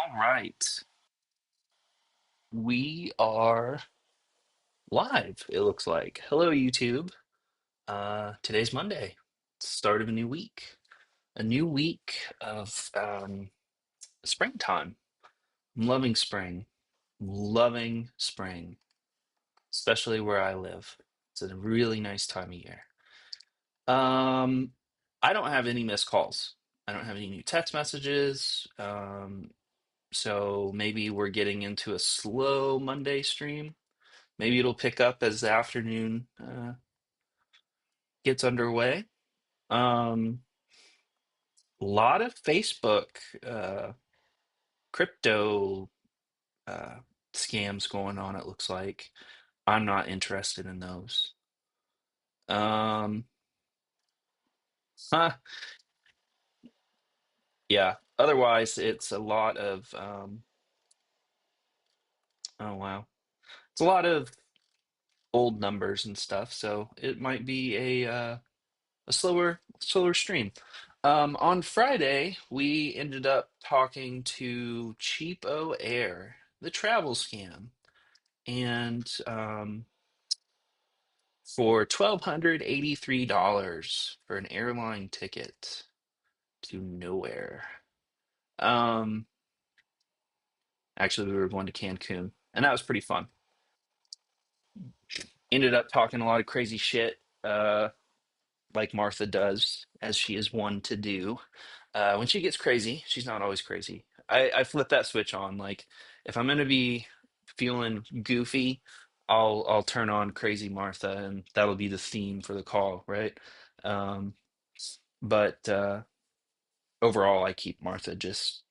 All right. We are live, it looks like. Hello, YouTube. Today's Monday. Start of a new week. A new week of springtime. I'm loving spring. Loving spring, especially where I live. It's a really nice time of year. Um, I don't have any missed calls. I don't have any new text messages. So maybe we're getting into a slow Monday stream. Maybe it'll pick up as the afternoon gets underway. A lot of Facebook crypto uh, scams going on, it looks like. I'm not interested in those. Um, huh, yeah. Otherwise, it's a lot of, oh wow. It's a lot of old numbers and stuff, so it might be a slower stream. On Friday, we ended up talking to Cheapo Air, the travel scam, and for $1,283 for an airline ticket to nowhere. Um, Actually, we were going to Cancun, and that was pretty fun. Ended up talking a lot of crazy shit, like Martha does, as she is one to do. When she gets crazy, she's not always crazy. I flip that switch on. Like if I'm gonna be feeling goofy, I'll turn on Crazy Martha, and that'll be the theme for the call, right? Um, but overall, I keep Martha just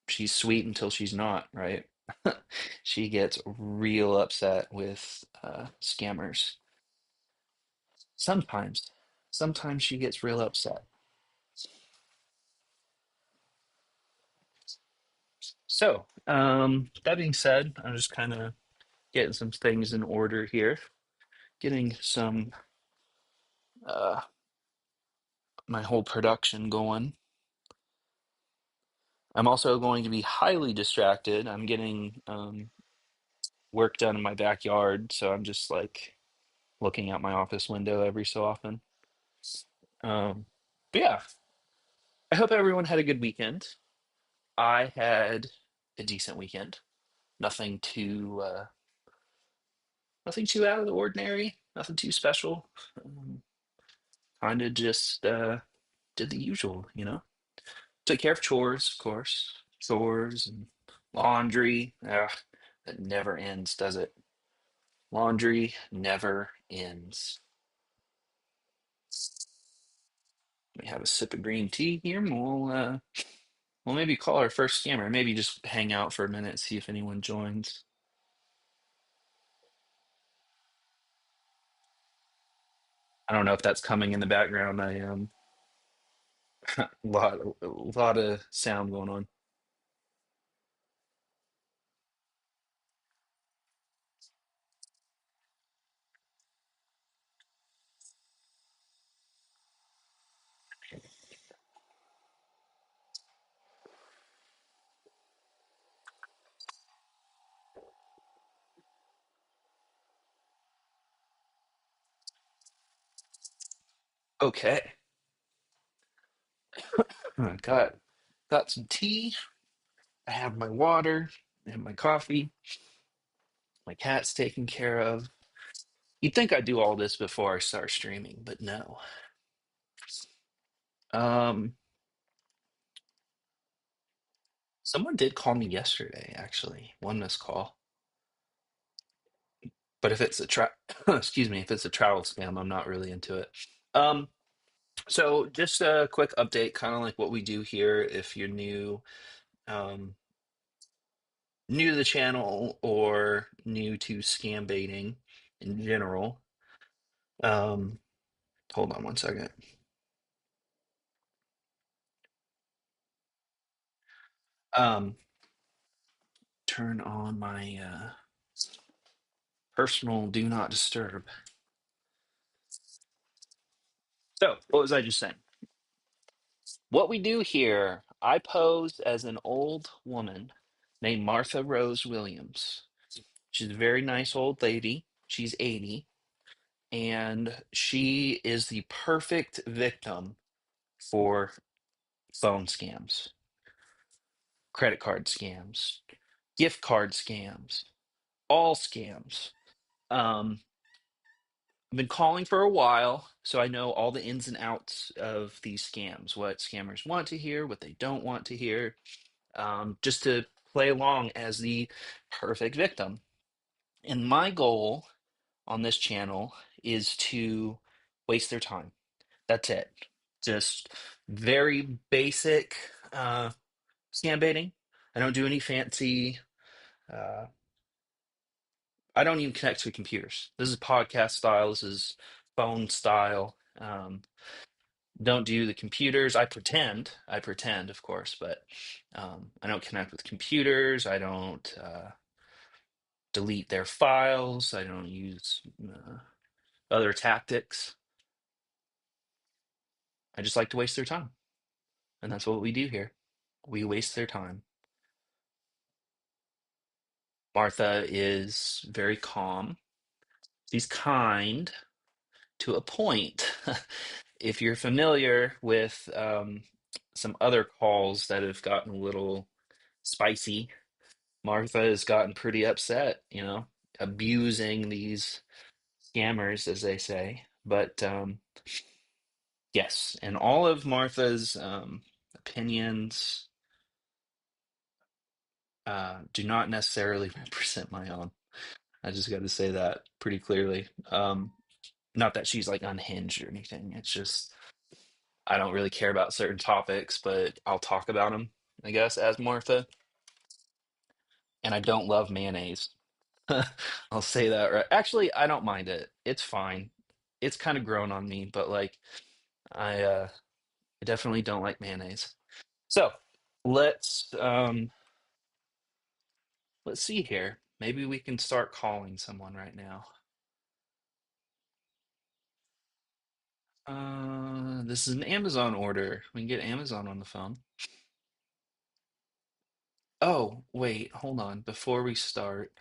she's sweet until she's not, right? She gets real upset with scammers. Sometimes, sometimes she gets real upset. So, that being said, I'm just kind of getting some things in order here, getting some uh my whole production going. I'm also going to be highly distracted. I'm getting work done in my backyard, so I'm just like looking out my office window every so often. Um, but yeah, I hope everyone had a good weekend. I had a decent weekend. Nothing too nothing too out of the ordinary, nothing too special. Kind of just did the usual, you know. Took care of chores, of course. Chores and laundry. Ugh, that never ends, does it? Laundry never ends. We have a sip of green tea here, and we'll maybe call our first scammer. Maybe just hang out for a minute, see if anyone joins. I don't know if that's coming in the background. I a lot of sound going on. Okay, I got some tea. I have my water. I have my coffee. My cat's taken care of. You'd think I'd do all this before I start streaming, but no. Um, Someone did call me yesterday, actually. One missed call. But if it's a excuse me, if it's a travel scam, I'm not really into it. Um, so just a quick update, kind of like what we do here. If you're um, new to the channel or new to scam baiting in general. Um, Hold on one second. Um, Turn on my personal do not disturb. So, what was I just saying? What we do here, I pose as an old woman named Martha Rose Williams. She's a very nice old lady. She's 80, and she is the perfect victim for phone scams, credit card scams, gift card scams, all scams. Um, I've been calling for a while, so I know all the ins and outs of these scams, what scammers want to hear, what they don't want to hear, just to play along as the perfect victim. And my goal on this channel is to waste their time. That's it. Just very basic scam baiting. I don't do any fancy. Uh, I don't even connect to computers. This is podcast style. This is phone style. Don't do the computers. I pretend, of course, but I don't connect with computers. I don't delete their files. I don't use other tactics. I just like to waste their time. And that's what we do here. We waste their time. Martha is very calm. She's kind to a point. If you're familiar with some other calls that have gotten a little spicy, Martha has gotten pretty upset, abusing these scammers, as they say. But yes, and all of Martha's opinions do not necessarily represent my own. I just got to say that pretty clearly. Not that she's like unhinged or anything. It's just I don't really care about certain topics, but I'll talk about them, I guess, as Martha. And I don't love mayonnaise. I'll say that right. Actually, I don't mind it. It's fine. It's kind of grown on me, but like I definitely don't like mayonnaise. So let's let's see here. Maybe we can start calling someone right now. This is an Amazon order. We can get Amazon on the phone. Oh, wait, hold on. Before we start,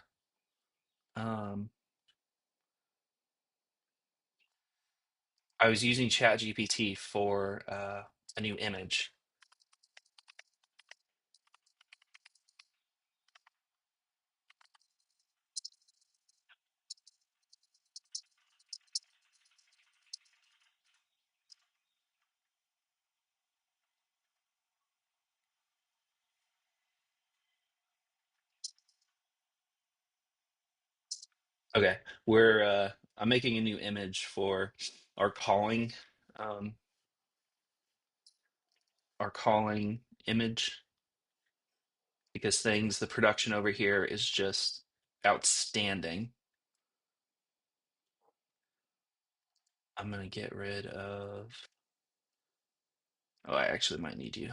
um, I was using ChatGPT for a new image. Okay, I'm making a new image for our calling, um, our calling image because the production over here is just outstanding. I'm gonna get rid of. Oh, I actually might need you.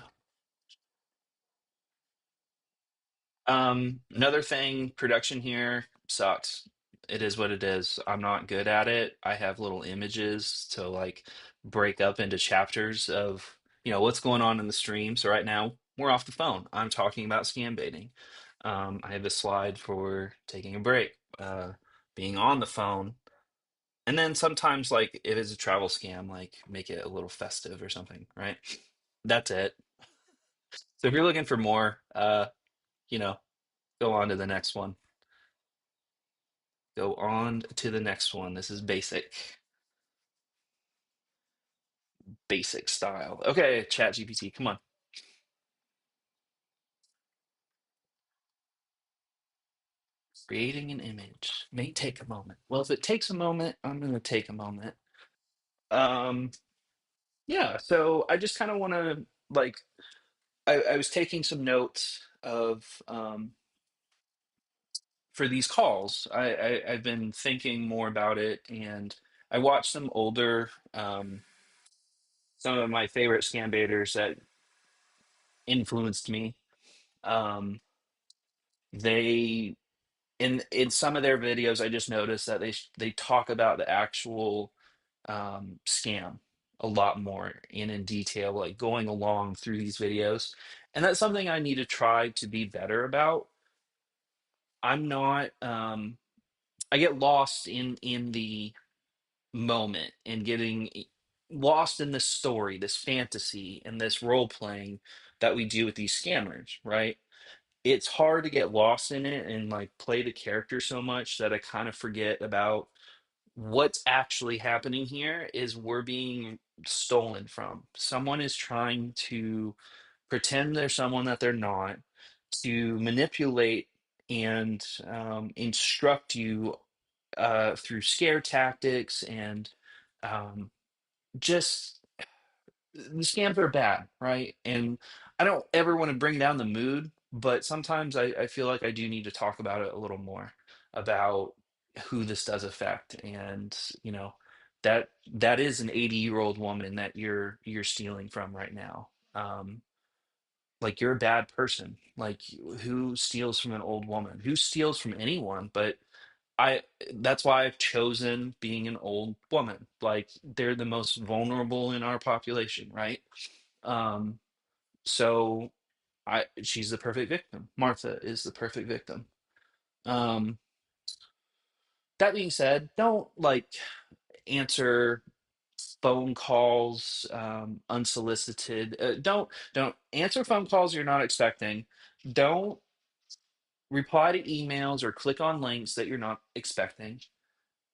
Another thing, production here sucks. It is what it is. I'm not good at it. I have little images to like break up into chapters of, what's going on in the stream. So right now we're off the phone. I'm talking about scam baiting. I have a slide for taking a break, being on the phone, and then sometimes like if it's a travel scam, like make it a little festive or something, right? That's it. So if you're looking for more, you know, go on to the next one. Go on to the next one. This is basic style. Okay, Chat GPT, come on. Creating an image may take a moment. Well, if it takes a moment, I'm gonna take a moment. Um, yeah, so I just kind of want to like I was taking some notes of for these calls. I've been thinking more about it, and I watched some of my favorite scam baiters that influenced me. Um, they in some of their videos, I just noticed that they talk about the actual scam a lot more and in detail, like going along through these videos, and that's something I need to try to be better about. I'm not I get lost in the moment and getting lost in this story, this fantasy, and this role playing that we do with these scammers, right? It's hard to get lost in it and like play the character so much that I kind of forget about what's actually happening here is we're being stolen from. Someone is trying to pretend they're someone that they're not, to manipulate and instruct you through scare tactics and um, just the scams are bad, right? And I don't ever want to bring down the mood, but sometimes I feel like I do need to talk about it a little more about who this does affect. And, you know, that is an 80-year-old woman that you're stealing from right now. Like you're a bad person. Like who steals from an old woman? Who steals from anyone? But I that's why I've chosen being an old woman. Like they're the most vulnerable in our population, right? Um, so she's the perfect victim. Martha is the perfect victim. Um, that being said, don't like answer phone calls unsolicited. Don't answer phone calls you're not expecting. Don't reply to emails or click on links that you're not expecting.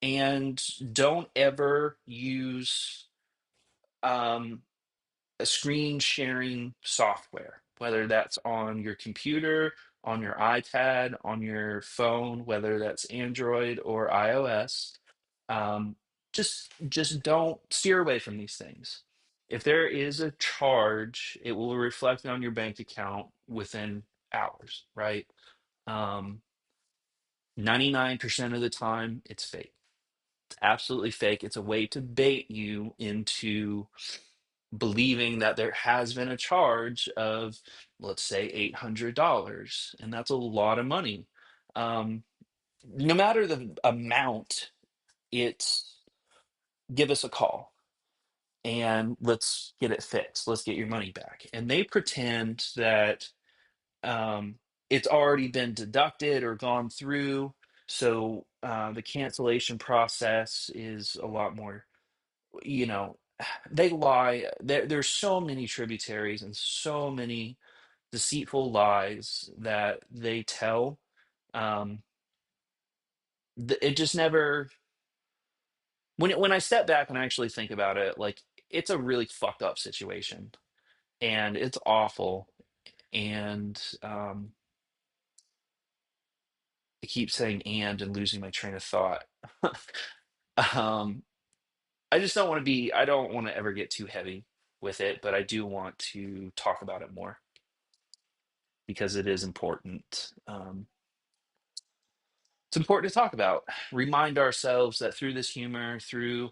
And don't ever use um, a screen sharing software, whether that's on your computer, on your iPad, on your phone, whether that's Android or iOS. Um, just don't steer away from these things. If there is a charge, it will reflect on your bank account within hours, right? Um, 99% of the time, it's fake. It's absolutely fake. It's a way to bait you into believing that there has been a charge of, let's say, $800, and that's a lot of money. Um, no matter the amount, it's give us a call and let's get it fixed. Let's get your money back. And they pretend that it's already been deducted or gone through. So the cancellation process is a lot more, you know, they lie. There's so many tributaries and so many deceitful lies that they tell. Um, it just never, when I step back and I actually think about it, like it's a really fucked up situation and it's awful. And I keep saying and losing my train of thought. um, I just don't want to be, I don't want to ever get too heavy with it, but I do want to talk about it more because it is important. It's important to talk about. Remind ourselves that through this humor, through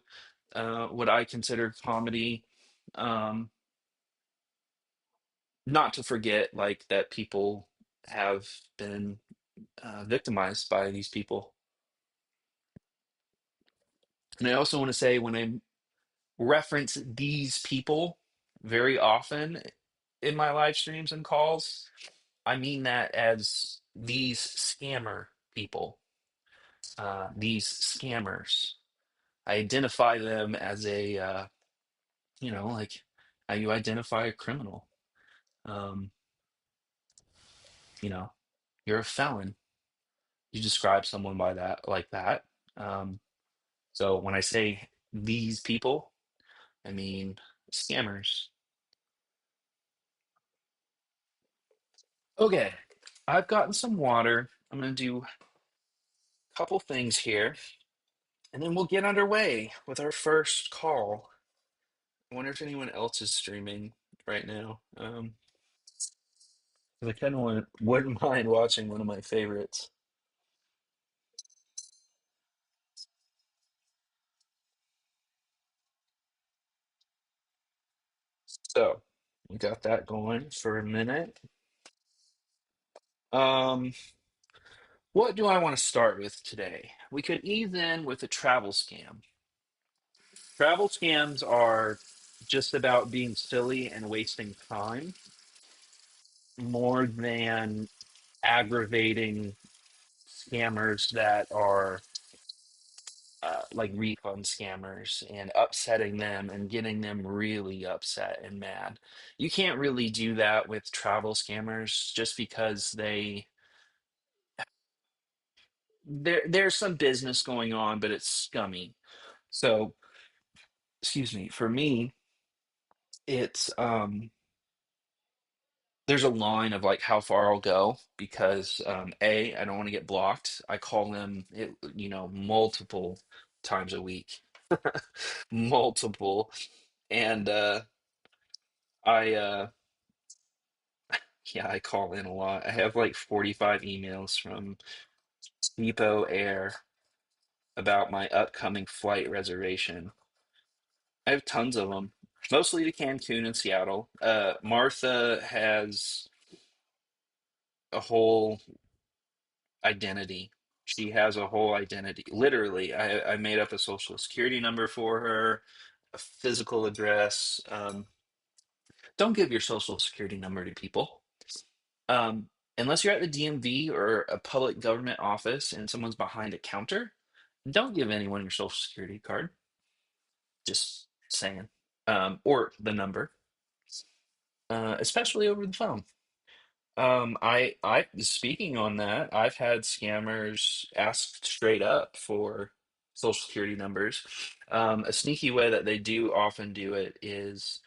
what I consider comedy, um, not to forget like that people have been victimized by these people. And I also want to say when I reference these people very often in my live streams and calls, I mean that as these scammer people, these scammers. I identify them as a, like how you identify a criminal. Um, you know, you're a felon. You describe someone by that, like that. Um, so when I say these people, I mean scammers. Okay, I've gotten some water. I'm gonna do a couple things here, and then we'll get underway with our first call. I wonder if anyone else is streaming right now. 'Cause I kind of wouldn't mind watching one of my favorites. So we got that going for a minute. Um, what do I want to start with today? We could ease in with a travel scam. Travel scams are just about being silly and wasting time more than aggravating scammers that are like refund scammers and upsetting them and getting them really upset and mad. You can't really do that with travel scammers just because there's some business going on, but it's scummy. So, excuse me, for me, it's there's a line of like how far I'll go because A, I don't want to get blocked. I call them multiple times a week. Multiple. And I yeah, I call in a lot. I have like 45 emails from Depot Air about my upcoming flight reservation. I have tons of them, mostly to Cancun and Seattle. Martha has a whole identity. She has a whole identity. Literally, I made up a social security number for her, a physical address. Don't give your social security number to people. Unless you're at the DMV or a public government office and someone's behind a counter, don't give anyone your social security card. Just saying. Or the number, especially over the phone. I speaking on that, I've had scammers ask straight up for social security numbers. A sneaky way that they do often do it is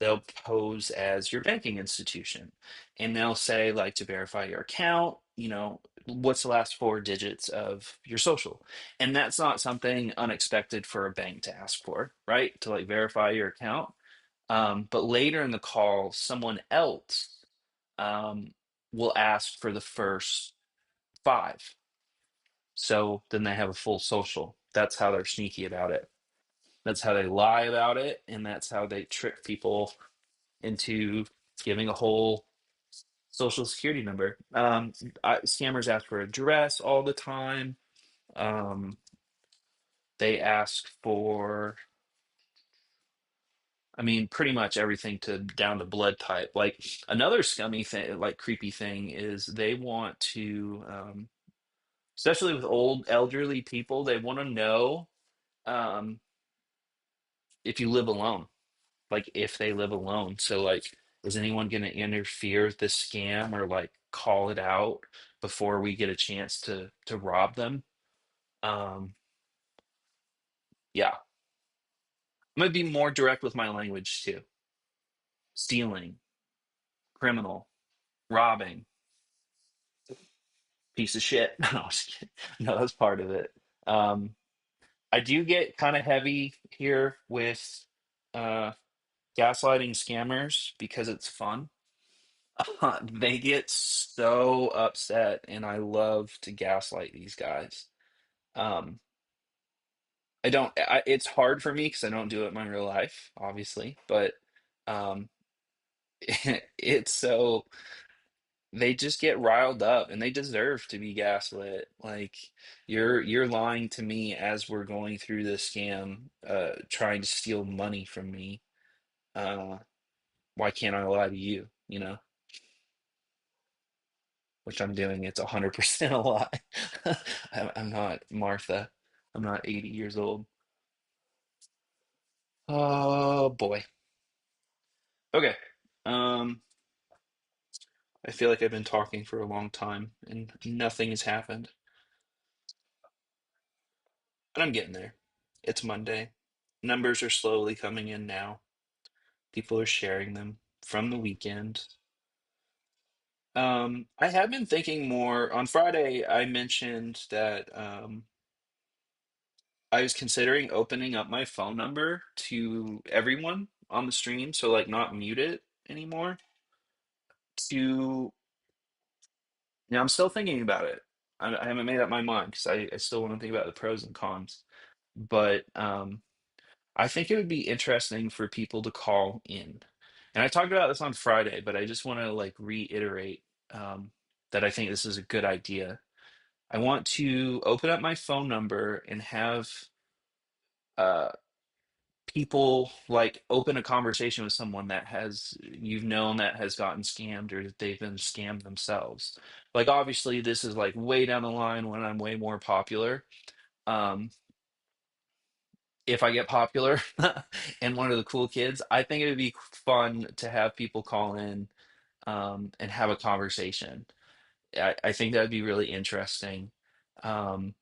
they'll pose as your banking institution, and they'll say like to verify your account, what's the last four digits of your social, and that's not something unexpected for a bank to ask for, right? To like verify your account. But later in the call, someone else um, will ask for the first five. So then they have a full social. That's how they're sneaky about it. That's how they lie about it. And that's how they trick people into giving a whole social security number. Scammers ask for address all the time. Um, they ask for, I mean, pretty much everything to down to blood type. Like another scummy thing, like creepy thing is they want to, especially with old elderly people, they want to know um, if you live alone, like if they live alone. So like, is anyone going to interfere with this scam or like call it out before we get a chance to rob them? Um, yeah, I'm gonna be more direct with my language too. Stealing, criminal, robbing, piece of shit. No, I'm just kidding. No, that's part of it. Um, I do get kind of heavy here with uh, gaslighting scammers because it's fun. They get so upset, and I love to gaslight these guys. Um, it's hard for me because I don't do it in my real life, obviously, but um, it's so they just get riled up and they deserve to be gaslit. Like you're lying to me as we're going through this scam, trying to steal money from me. Uh, why can't I lie to you? Which I'm doing. It's 100% a lie. I'm not Martha. I'm not 80 years old. Oh boy. Okay. Um, I feel like I've been talking for a long time and nothing has happened. But I'm getting there. It's Monday. Numbers are slowly coming in now. People are sharing them from the weekend. I have been thinking more. On Friday, I mentioned that I was considering opening up my phone number to everyone on the stream, so like not mute it anymore. To I'm still thinking about it. I haven't made up my mind because I still want to think about the pros and cons. But I think it would be interesting for people to call in. And I talked about this on Friday, but I just want to like reiterate that I think this is a good idea. I want to open up my phone number and have uh, people like open a conversation with someone that has you've known that has gotten scammed or that they've been scammed themselves. Like obviously this is like way down the line when I'm way more popular. Um, if I get popular and one of the cool kids, I think it would be fun to have people call in and have a conversation. I think that would be really interesting. Um,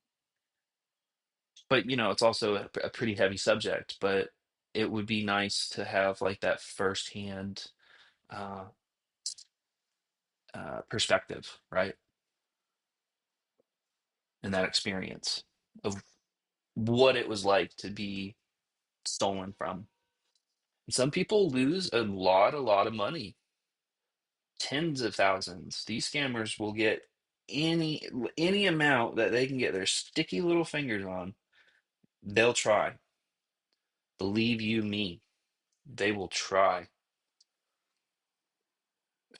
but you know, it's also a pretty heavy subject, but it would be nice to have like that firsthand uh, perspective, right? And that experience of what it was like to be stolen from. Some people lose a lot of money, tens of thousands. These scammers will get any any amount that they can get their sticky little fingers on. They'll try. Believe you me, they will try.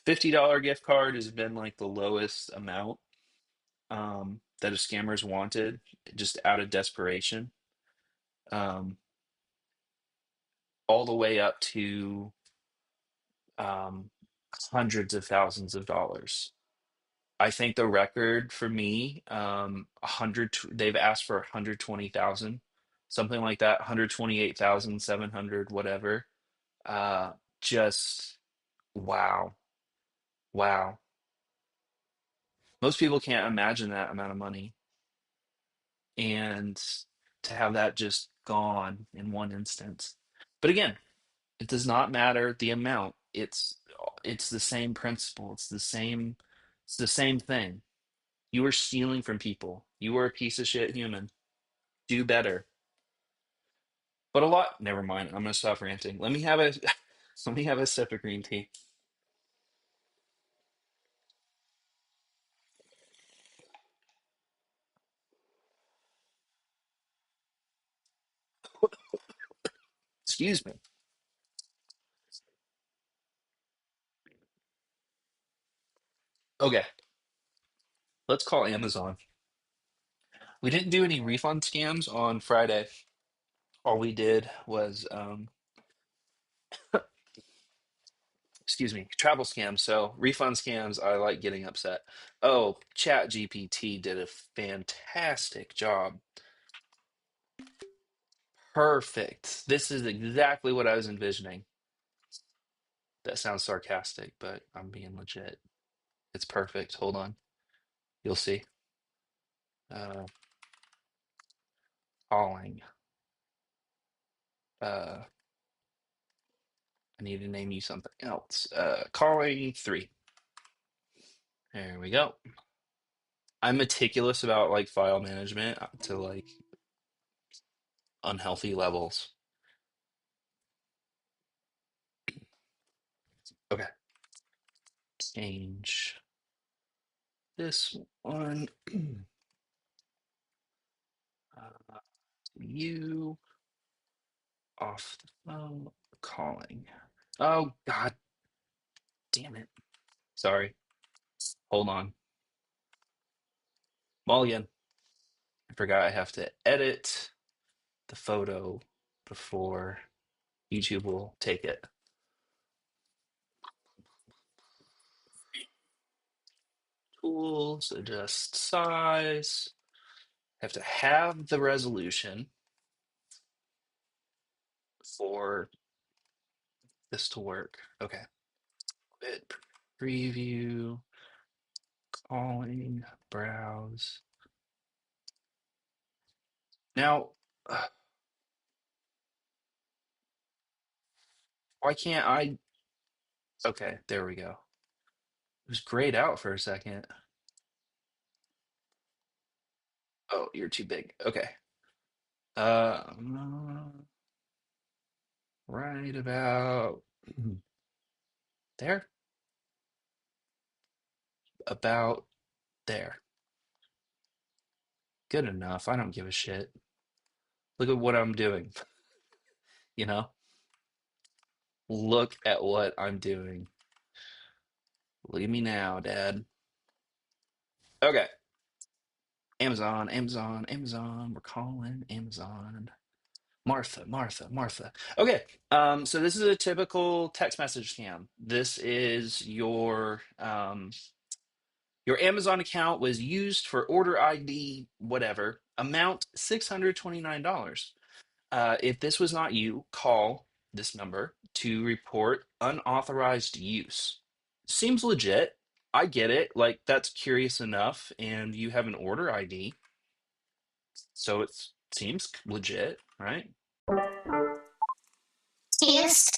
$50 gift card has been like the lowest amount that a scammers wanted, just out of desperation. Um, all the way up to um, hundreds of thousands of dollars. I think the record for me, they've asked for 120,000, something like that, 128,700, whatever. Just wow, wow. Most people can't imagine that amount of money, and to have that just gone in one instance. But again, it does not matter the amount. It's the same principle. It's the same thing. You are stealing from people. You are a piece of shit human. Do better. But a lot, never mind. I'm gonna stop ranting. Let me have a let me have a sip of green tea. Excuse me. Okay, let's call Amazon. We didn't do any refund scams on Friday. All we did was excuse me, travel scams. So refund scams, I like getting upset. Oh, Chat GPT did a fantastic job. Perfect. This is exactly what I was envisioning. That sounds sarcastic, but I'm being legit. It's perfect. Hold on. You'll see. Uh, calling. I need to name you something else. Calling three. There we go. I'm meticulous about like file management to like unhealthy levels. Okay. Change this one. uh, you off the phone calling. Oh, God damn it. Sorry. Hold on. Mulligan. I forgot I have to edit the photo before YouTube will take it. Tools, adjust size. Have to have the resolution for this to work. Okay. Quit preview, calling, browse. Now, why can't I? Okay, there we go. It was grayed out for a second. Oh, you're too big. Okay. Uh, right about there. About there. Good enough. I don't give a shit. Look at what I'm doing. You know? Look at what I'm doing. Look at me now, Dad. Okay. Amazon, Amazon, Amazon. We're calling Amazon. Martha, Martha, Martha. Okay, so this is a typical text message scam. This is your Amazon account was used for order ID, whatever, amount $629. If this was not you, call this number to report unauthorized use. Seems legit. I get it. Like, that's curious enough, and you have an order ID, so it seems legit, right? Yes.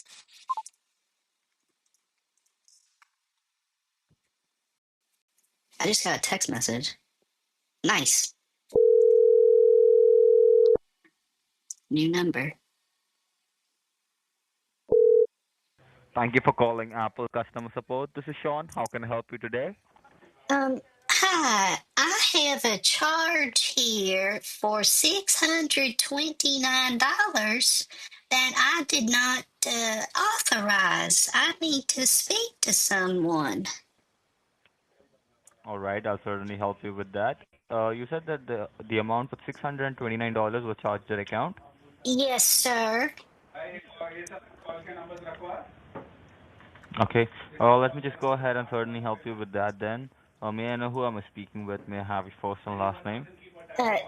I just got a text message. Nice. New number. Thank you for calling Apple customer support. This is Sean. How can I help you today? Hi. I have a charge here for $629 that I did not authorize. I need to speak to someone. All right, I'll certainly help you with that. You said that the amount of $629 was charged to your account. Yes, sir. Okay. Let me just go ahead and certainly help you with that then. May I know who I'm speaking with? May I have your first and last name?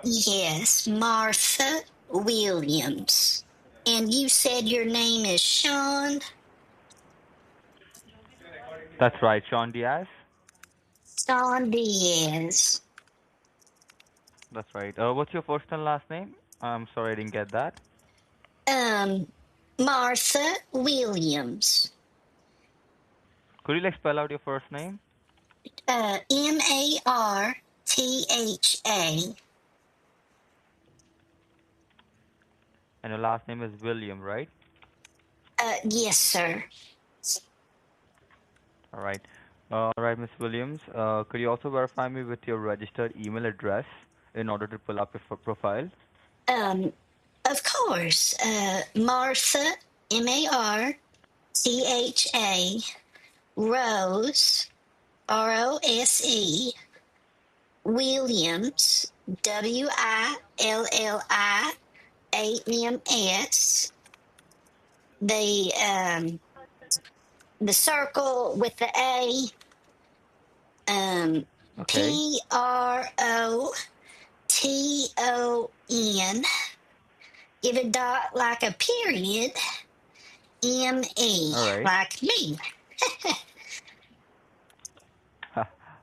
Yes, Martha Williams. And you said your name is Sean? That's right, Sean Diaz. Sean Diaz. That's right. What's your first and last name? I'm sorry I didn't get that. Um, Martha Williams. Could you like spell out your first name? Martha. And your last name is William, right? Yes, sir. All right. All right, Miss Williams. Could you also verify me with your registered email address in order to pull up your profile? Um, of course. Martha, Martha, Rose, Rose, Williams, Williams. The circle with the A, um, Okay. PROTON. Give a dot like a period. ME, All right. like me.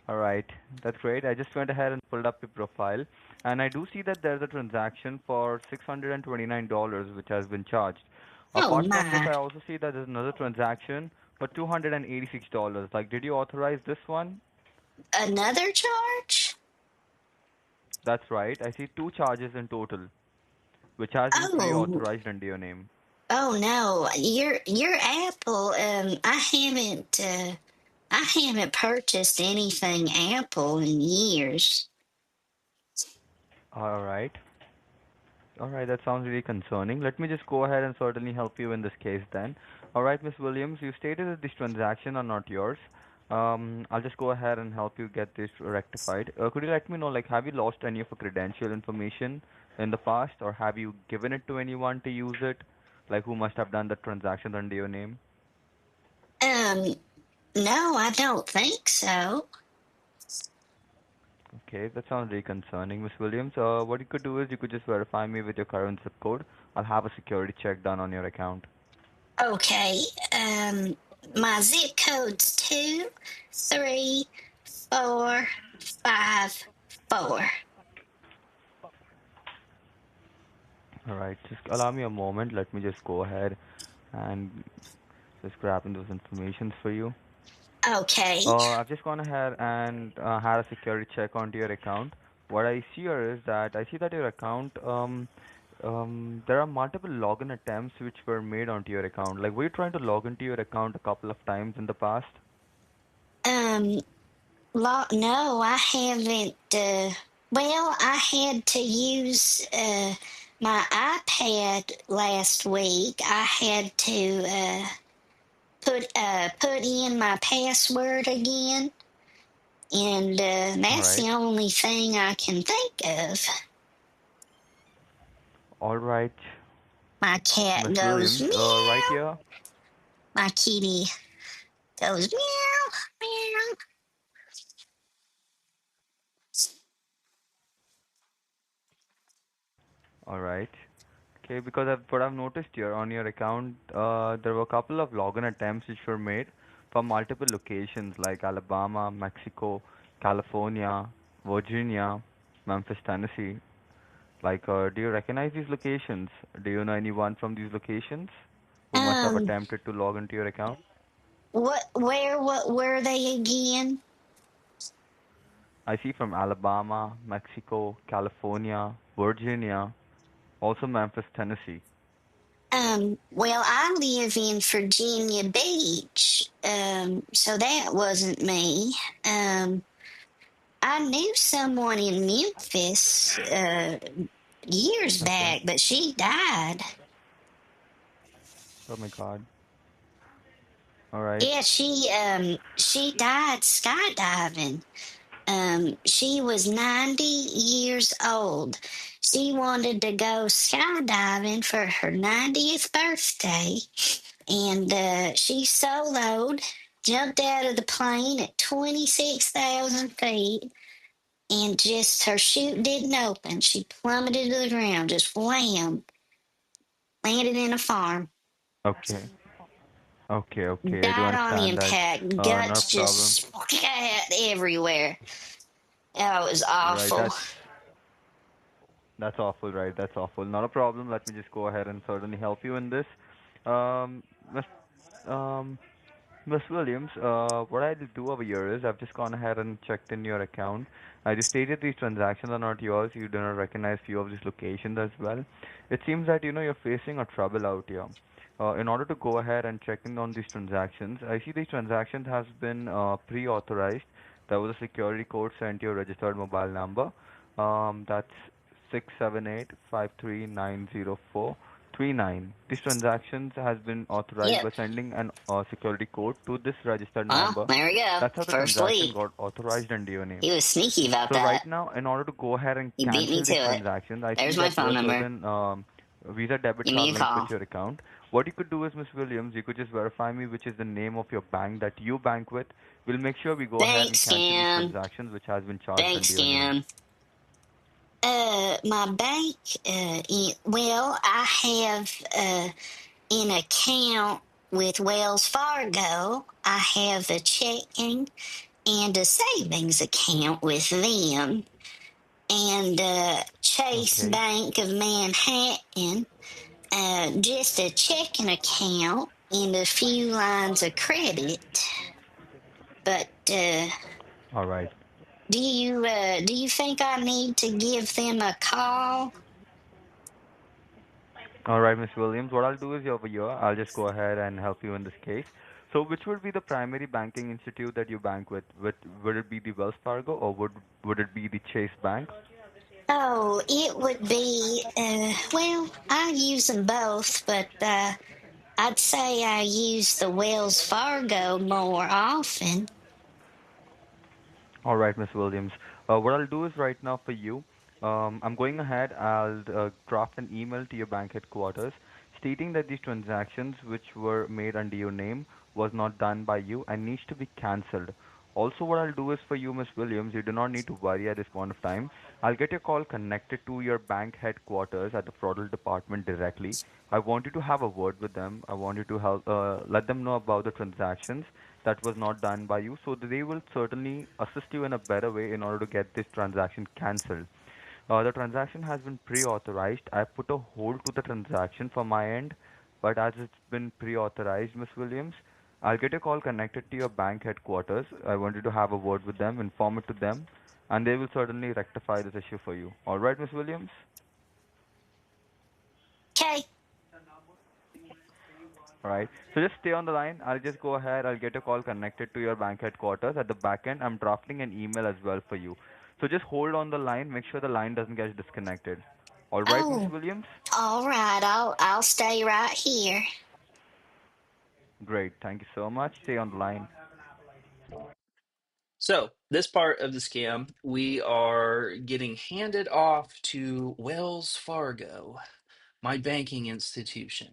All right. That's great. I just went ahead and pulled up your profile, and I do see that there's a transaction for $629 which has been charged. Oh Apart from this, my. I also see that there's another transaction for $286. Like, did you authorize this one? Another charge? That's right. I see two charges in total, which has been Oh, pre-authorized under your name. oh no. Your Apple, I haven't purchased anything Apple in years. All right. All right, that sounds really concerning. Let me just go ahead and certainly help you in this case then. All right, Miss Williams, you stated that these transactions are not yours. I'll just go ahead and help you get this rectified. Could you let me know, like, have you lost any of your credential information in the past, or have you given it to anyone to use it, like who must have done the transaction under your name? Um, no, I don't think so. Okay, that sounds really concerning, Miss Williams. What you could do is you could just verify me with your current zip code. I'll have a security check done on your account. Okay, um, my zip code's 23454. All right, just allow me a moment. Let me just go ahead and just grabbing those informations for you. Okay, I've just gone ahead and had a security check onto your account. What I see here is that I see that your account, there are multiple login attempts which were made onto your account. Like, were you trying to log into your account a couple of times in the past? um, no, I haven't. Well, I had to use my iPad last week. I had to put in my password again, and All that's right. the only thing I can think of. All right. My cat Miss goes Williams, right meow. here. My kitty goes meow, meow. All right. Okay, because what I've noticed here on your account, there were a couple of login attempts which were made from multiple locations like Alabama, Mexico, California, Virginia, Memphis, Tennessee. Like, do you recognize these locations? Do you know anyone from these locations who must have Um, attempted to log into your account? what were they again? I see from Alabama, Mexico, California, Virginia, also Memphis, Tennessee. Well, I live in Virginia Beach, so that wasn't me. Um, I knew someone in Memphis, years Okay. back, but she died. Oh my God. All right. Yeah, she died skydiving. She was 90 years old. She wanted to go skydiving for her 90th birthday, and she soloed, jumped out of the plane at 26,000 feet, and just her chute didn't open. She plummeted to the ground, just wham, landed in a farm. Okay. Okay, okay. I do Died on understand that. impact, Not a guts just problem. spat everywhere. Oh, it was Right, awful. that's awful, right? That's awful. Not a problem. Let me just go ahead and certainly help you in this. Um, Miss um Miss Williams, what I'll do over here is I've just gone ahead and checked in your account. I just stated these transactions are not yours. You do not recognize few of these locations as well. It seems that you're facing a trouble out here. In order to go ahead and check in on these transactions, I see these transactions has been pre-authorized. There was a security code sent to your registered mobile number. That's 678-5390439. These transactions has been authorized Yep. by sending an security code to this registered Well, number. there we go. That's how the First transaction lead. got authorized under your name. He was sneaky about So right that. now, in order to go ahead and He beat me cancel to these it. transactions, I see There's my that there phone are number. certain Visa debit Give me card a linked with call. your account. What you could do is, Miss Williams, you could just verify me which is the name of your bank that you bank with. We'll make sure we go ahead and Thanks, cancel these Scam. transactions which has been charged Thanks, under your name. Scam. My bank, well, I have, an account with Wells Fargo. I have a checking and a savings account with them. And Chase Okay. Bank of Manhattan, just a checking account and a few lines of credit. But All right. do you think I need to give them a call? All right, Miss Williams. What I'll do is over here, I'll just go ahead and help you in this case. So, which would be the primary banking institute that you bank with? Would it be the Wells Fargo or would it be the Chase Bank? Oh, it would be, well, I use them both, but I'd say I use the Wells Fargo more often. All right, Miss Williams. What I'll do is right now for you, I'm going ahead. I'll draft an email to your bank headquarters stating that these transactions which were made under your name was not done by you and needs to be cancelled. Also, what I'll do is for you, Miss Williams, you do not need to worry at this point of time. I'll get your call connected to your bank headquarters at the fraud department directly. I want you to have a word with them. I want you to help, let them know about the transactions that was not done by you, so they will certainly assist you in a better way in order to get this transaction cancelled. The transaction has been pre-authorized. I put a hold to the transaction from my end, but as it's been pre-authorized, Miss Williams, I'll get a call connected to your bank headquarters. I want you to have a word with them, inform it to them, and they will certainly rectify this issue for you. All right, Miss Williams? Okay. All right. So just stay on the line. I'll just go ahead. I'll get a call connected to your bank headquarters at the back end. I'm drafting an email as well for you. So just hold on the line. Make sure the line doesn't get disconnected. All right, Miss Oh, Williams? all right. I'll stay right here. Great. Thank you so much. Stay on the line. So, this part of the scam, we are getting handed off to Wells Fargo. my banking institution.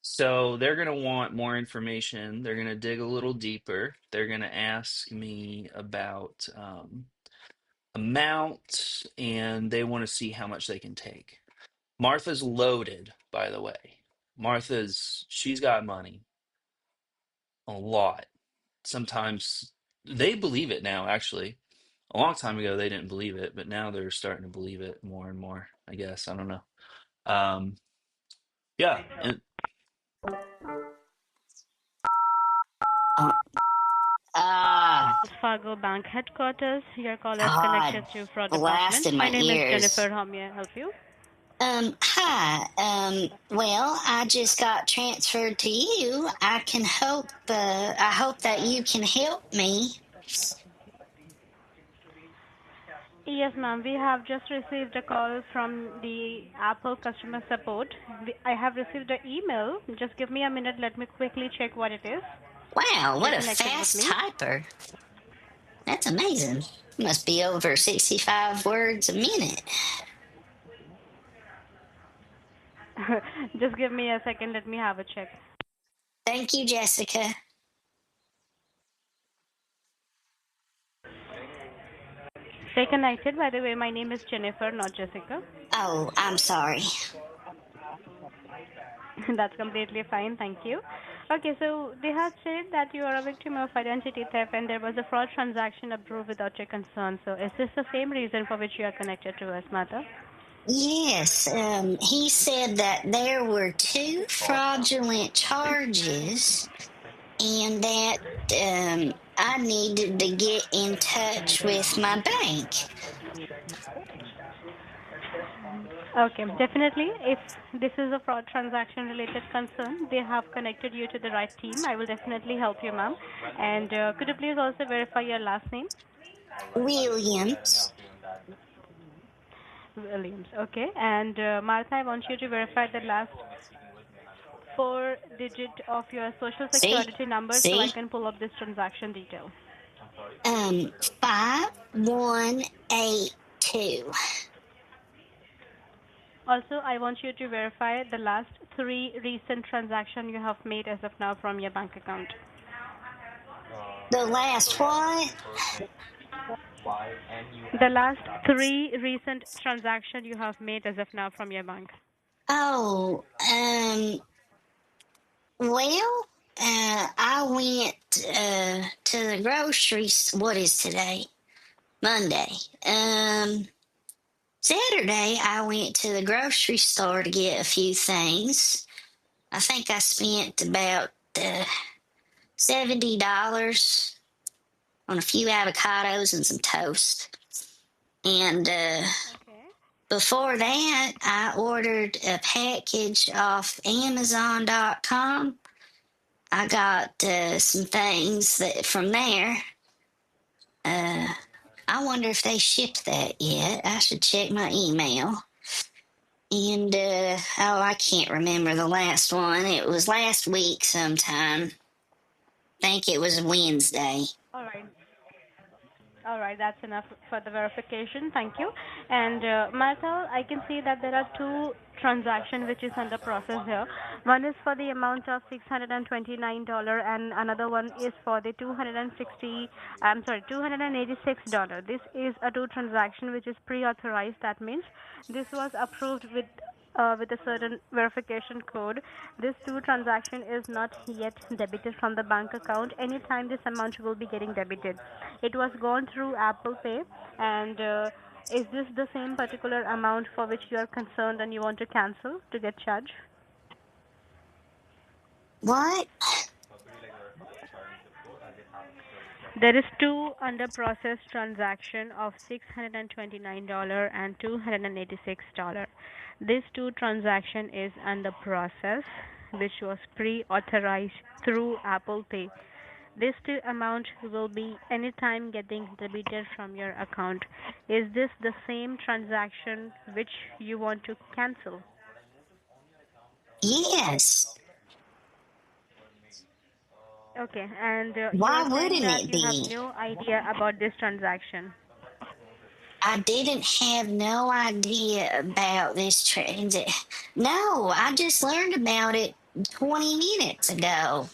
So they're going to want more information. They're going to dig a little deeper. They're going to ask me about amount, and they want to see how much they can take. Martha's loaded, by the way. She's got money, a lot. Sometimes they believe it now, actually. A long time ago, they didn't believe it, but now they're starting to believe it more and more, I guess. I don't know. Um, yeah. And Uh, ah, Wells Fargo Bank headquarters. Your call is God, connected to fraud department. blasted My my name is ears. Jennifer. How may I help you? Hi. Well, I just got transferred to you. I hope that you can help me. Yes, ma'am. We have just received a call from the Apple customer support. I have received an email. Just give me a minute. Let me quickly check what it is. Wow, Stay what a connected with fast me. typer. That's amazing. Must be over 65 words a minute. Just give me a second. Let me have a check. Thank you, Jessica. Stay connected. By the way, my name is Jennifer, not Jessica. Oh, I'm sorry. That's completely fine. Thank you. Okay, so they have said that you are a victim of identity theft and there was a fraud transaction approved without your consent. So is this the same reason for which you are connected to us, Mata? Yes, he said that there were two fraudulent charges and that I needed to get in touch with my bank. Okay, definitely. If this is a fraud transaction related concern, they have connected you to the right team. I will definitely help you, ma'am. And could you please also verify your last name? Williams. Williams. Okay. And Martha, I want you to verify the last four digit of your social See? security number so I See? can pull up this transaction detail. 5182. Also, I want you to verify the last three recent transactions you have made as of now from your bank account. The last what? The last three recent transactions you have made as of now from your bank. Oh, well, I went to the grocery. What is today? Monday. Um, Saturday, I went to the grocery store to get a few things. I think I spent about $70 on a few avocados and some toast. And Okay. before that, I ordered a package off Amazon.com. I got some things that from there. Uh, I wonder if they shipped that yet. I should check my email. And oh, I can't remember the last one. It was last week sometime. I think it was Wednesday. All right. All right, that's enough for the verification. Thank you. And Martha, I can see that there are two transactions which is under process here. One is for the amount of $629, and another one is for the 260. I'm sorry, $286. This is a two transaction which is pre-authorized. That means this was approved with a certain verification code. This two transaction is not yet debited from the bank account. Anytime this amount will be getting debited. It was gone through Apple Pay, and is this the same particular amount for which you are concerned and you want to cancel to get charged? What? There is two under process transaction of $629 and $286. This two transaction is under process, which was pre-authorized through Apple Pay. This two amount will be anytime getting debited from your account. Is this the same transaction which you want to cancel? Yes. Okay, and you Why are saying wouldn't that it you have be? no idea about this transaction. I didn't have no idea about this No, I just learned about it 20 minutes ago.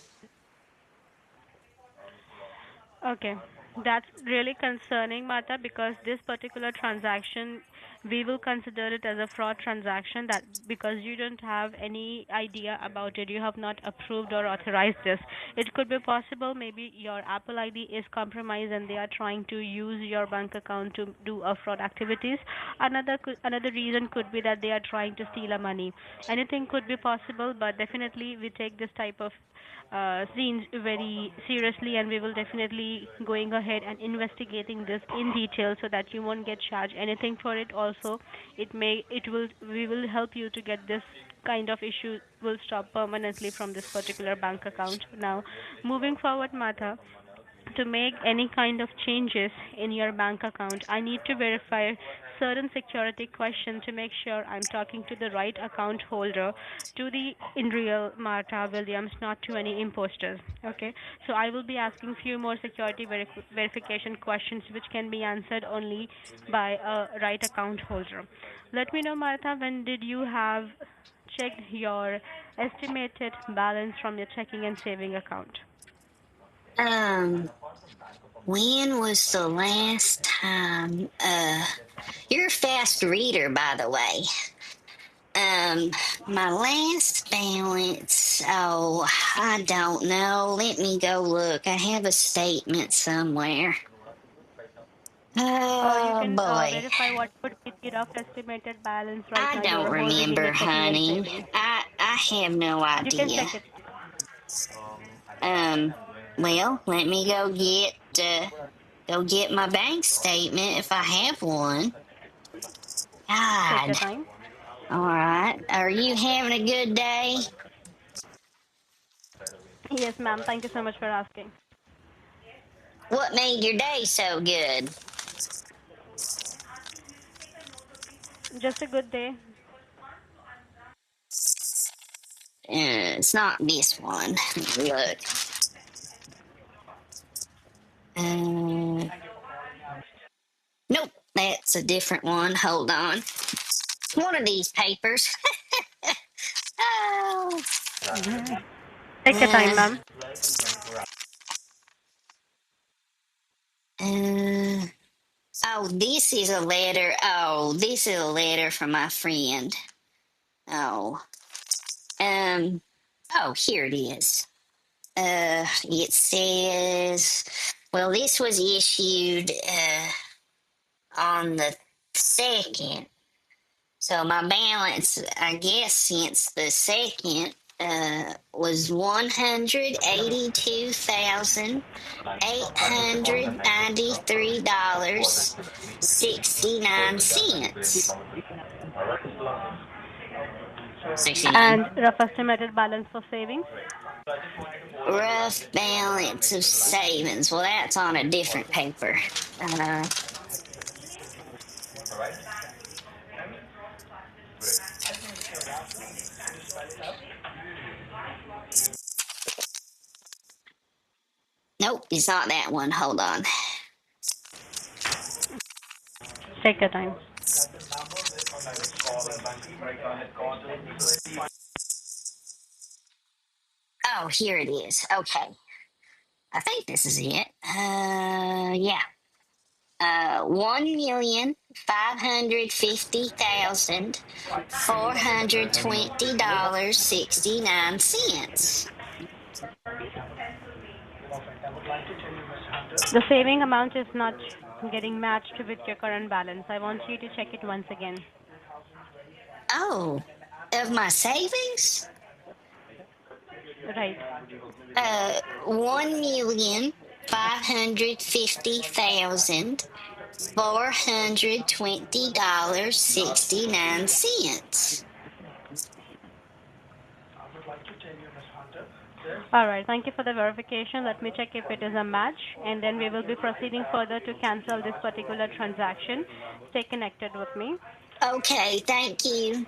Okay, that's really concerning, Mata, because this particular transaction, we will consider it as a fraud transaction that because you don't have any idea about it, you have not approved or authorized this. It could be possible maybe your Apple ID is compromised and they are trying to use your bank account to do a fraud activities. Another reason could be that they are trying to steal a money. Anything could be possible, but definitely we take this type of scenes very seriously, and we will definitely going ahead and investigating this in detail so that you won't get charged anything for it. Also, it will we will help you to get this kind of issue will stop permanently from this particular bank account. Now, moving forward, Mata, to make any kind of changes in your bank account, I need to verify certain security questions to make sure I'm talking to the right account holder, to the in real Martha Williams, not to any imposters. Okay, so I will be asking few more security verification questions which can be answered only by a right account holder. Let me know, Martha, when did you have checked your estimated balance from your checking and saving account? Um, when was the last time? You're a fast reader, by the way. Um, my last balance, oh, I don't know. Let me go look. I have a statement somewhere. You Oh can boy. verify what would be the rough estimated balance right I now don't you're holding in remember, your checking and honey. savings. I have no You can idea. check it. Um, well, let me go get my bank statement if I have one. Take God. your time. All right. Are you having a good day? Yes, ma'am. Thank you so much for asking. What made your day so good? Just a good day. It's not this one. Look. Uh, nope. That's a different one. Hold on. One of these papers. Oh. Take your time, Uh, ma'am. uh, oh, this is a letter. Oh, this is a letter from my friend. Oh. Um. Oh, here it is. It says, well, this was issued on the second. So my balance, I guess, since the second, was $188,893.69. 69. And rough estimated balance for savings. Rough balance of savings. Well, that's on a different paper. Uh, nope, it's not that one. Hold on. Take your time. Oh, here it is. Okay. I think this is it. Yeah. 1,550,420.69. The saving amount is not getting matched with your current balance. I want you to check it once again. Oh, of my savings? Right. 1,550,420.69. All right. Thank you for the verification. Let me check if it is a match, and then we will be proceeding further to cancel this particular transaction. Stay connected with me. Okay, thank you.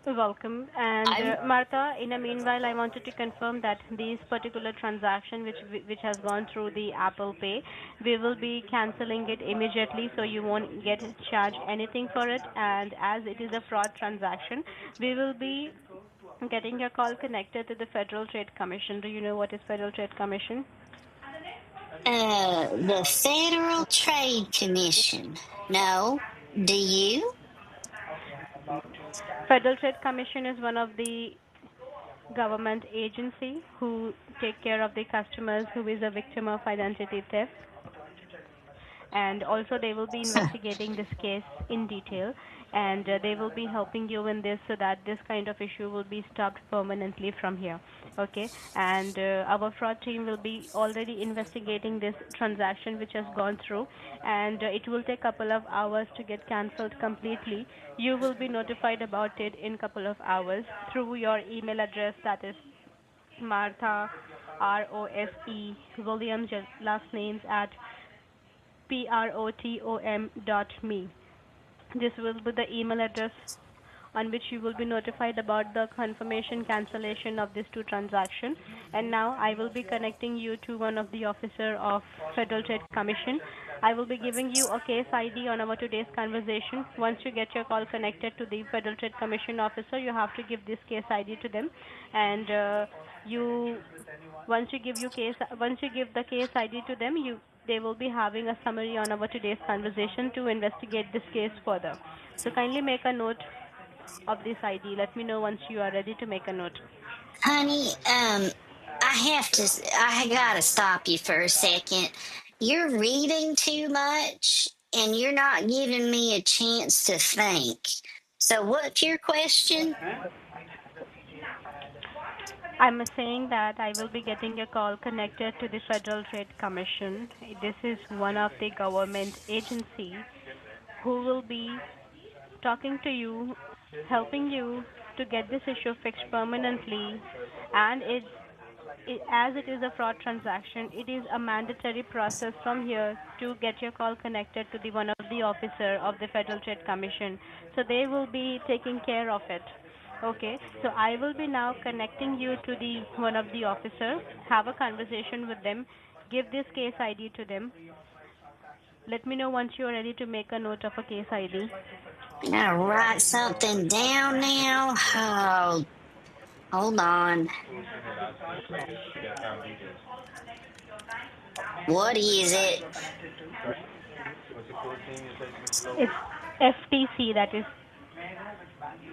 Welcome. And I Martha, in the meanwhile, I wanted to confirm that this particular transaction, which has gone through the Apple Pay, we will be canceling it immediately, so you won't get charged anything for it. And as it is a fraud transaction, we will be getting your call connected to the Federal Trade Commission. Do you know what is Federal Trade Commission? the Federal Trade Commission. No, do you? Federal Trade Commission is one of the government agency who take care of the customers who is a victim of identity theft, and also they will be Huh. investigating this case in detail, and they will be helping you in this so that this kind of issue will be stopped permanently from here. Okay. And our fraud team will be already investigating this transaction which has gone through, and it will take a couple of hours to get cancelled completely. You will be notified about it in couple of hours through your email address, that is Martha, Rose, Williams, your last names at protom.me. This will be the email address on which you will be notified about the confirmation cancellation of these two transactions. And now I will be connecting you to one of the officer of Federal Trade Commission. I will be giving you a case ID on our today's conversation. Once you get your call connected to the Federal Trade Commission officer, you have to give this case ID to them, and you once you give the case ID to them, you they will be having a summary on our today's conversation to investigate this case further. So kindly make a note of this ID. Let me know once you are ready to make a note. Honey, I gotta stop you for a second. You're reading too much and you're not giving me a chance to think. So, what's your question? I'm saying that I will be getting a call connected to the Federal Trade Commission. This is one of the government agency who will be talking to you, helping you to get this issue fixed permanently, and as it is a fraud transaction, it is a mandatory process from here to get your call connected to the one of the officer of the Federal Trade Commission. So they will be taking care of it. Okay, so I will be now connecting you to the one of the officers. Have a conversation with them. Give this case ID to them. Let me know once you are ready to make a note of a case ID. I gotta write something down now. Oh, hold on. What is it? It's FTC, that is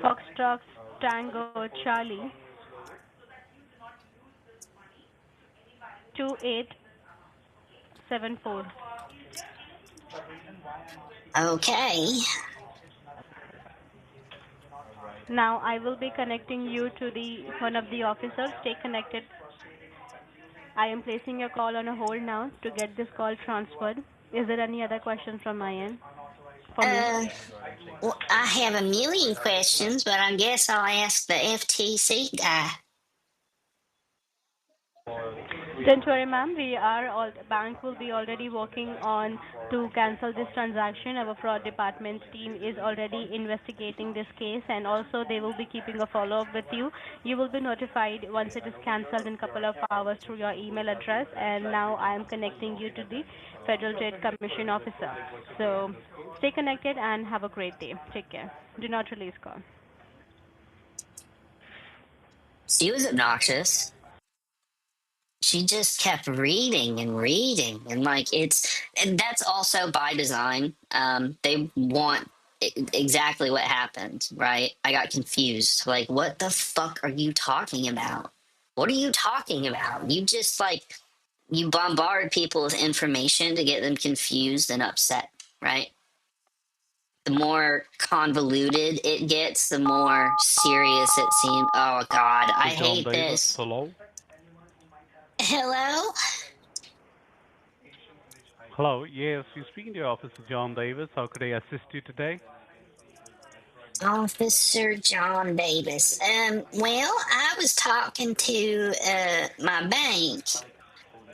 Foxtrot Tango Charlie 2874. Okay. Now I will be connecting you to the one of the officers. Stay connected. I am placing your call on a hold now to get this call transferred. Is there any other question from my end for me? Uh, well, I have a million questions, but I guess I'll ask the FTC guy. Don't worry, ma'am. Bank will be already working on to cancel this transaction. Our fraud department team is already investigating this case, and also they will be keeping a follow up with you. You will be notified once it is cancelled in a couple of hours through your email address. And now I am connecting you to the Federal Trade Commission officer. So stay connected and have a great day. Take care. Do not release call. She was obnoxious. She just kept reading and reading, and and that's also by design. They want exactly what happened, right? I got confused. Like, what the fuck are you talking about? What are you talking about? You just you bombard people with information to get them confused and upset, right? The more convoluted it gets, the more serious it seems. Oh God, I Officer John hate Davis, this. hello. Hello, Hello, yes, you're speaking to Officer John Davis. How could I assist you today? Officer John Davis. Well, I was talking to my bank,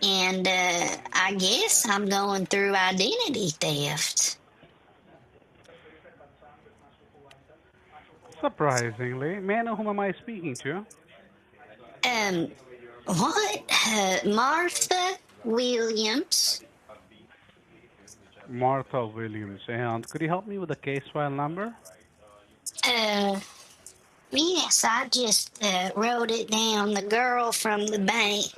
and I guess I'm going through identity theft. Surprisingly. May I know whom am I speaking to? Um, what? Martha Williams. Martha Williams. And could you help me with the case file number? Uh, yes, I just wrote it down. The girl from the bank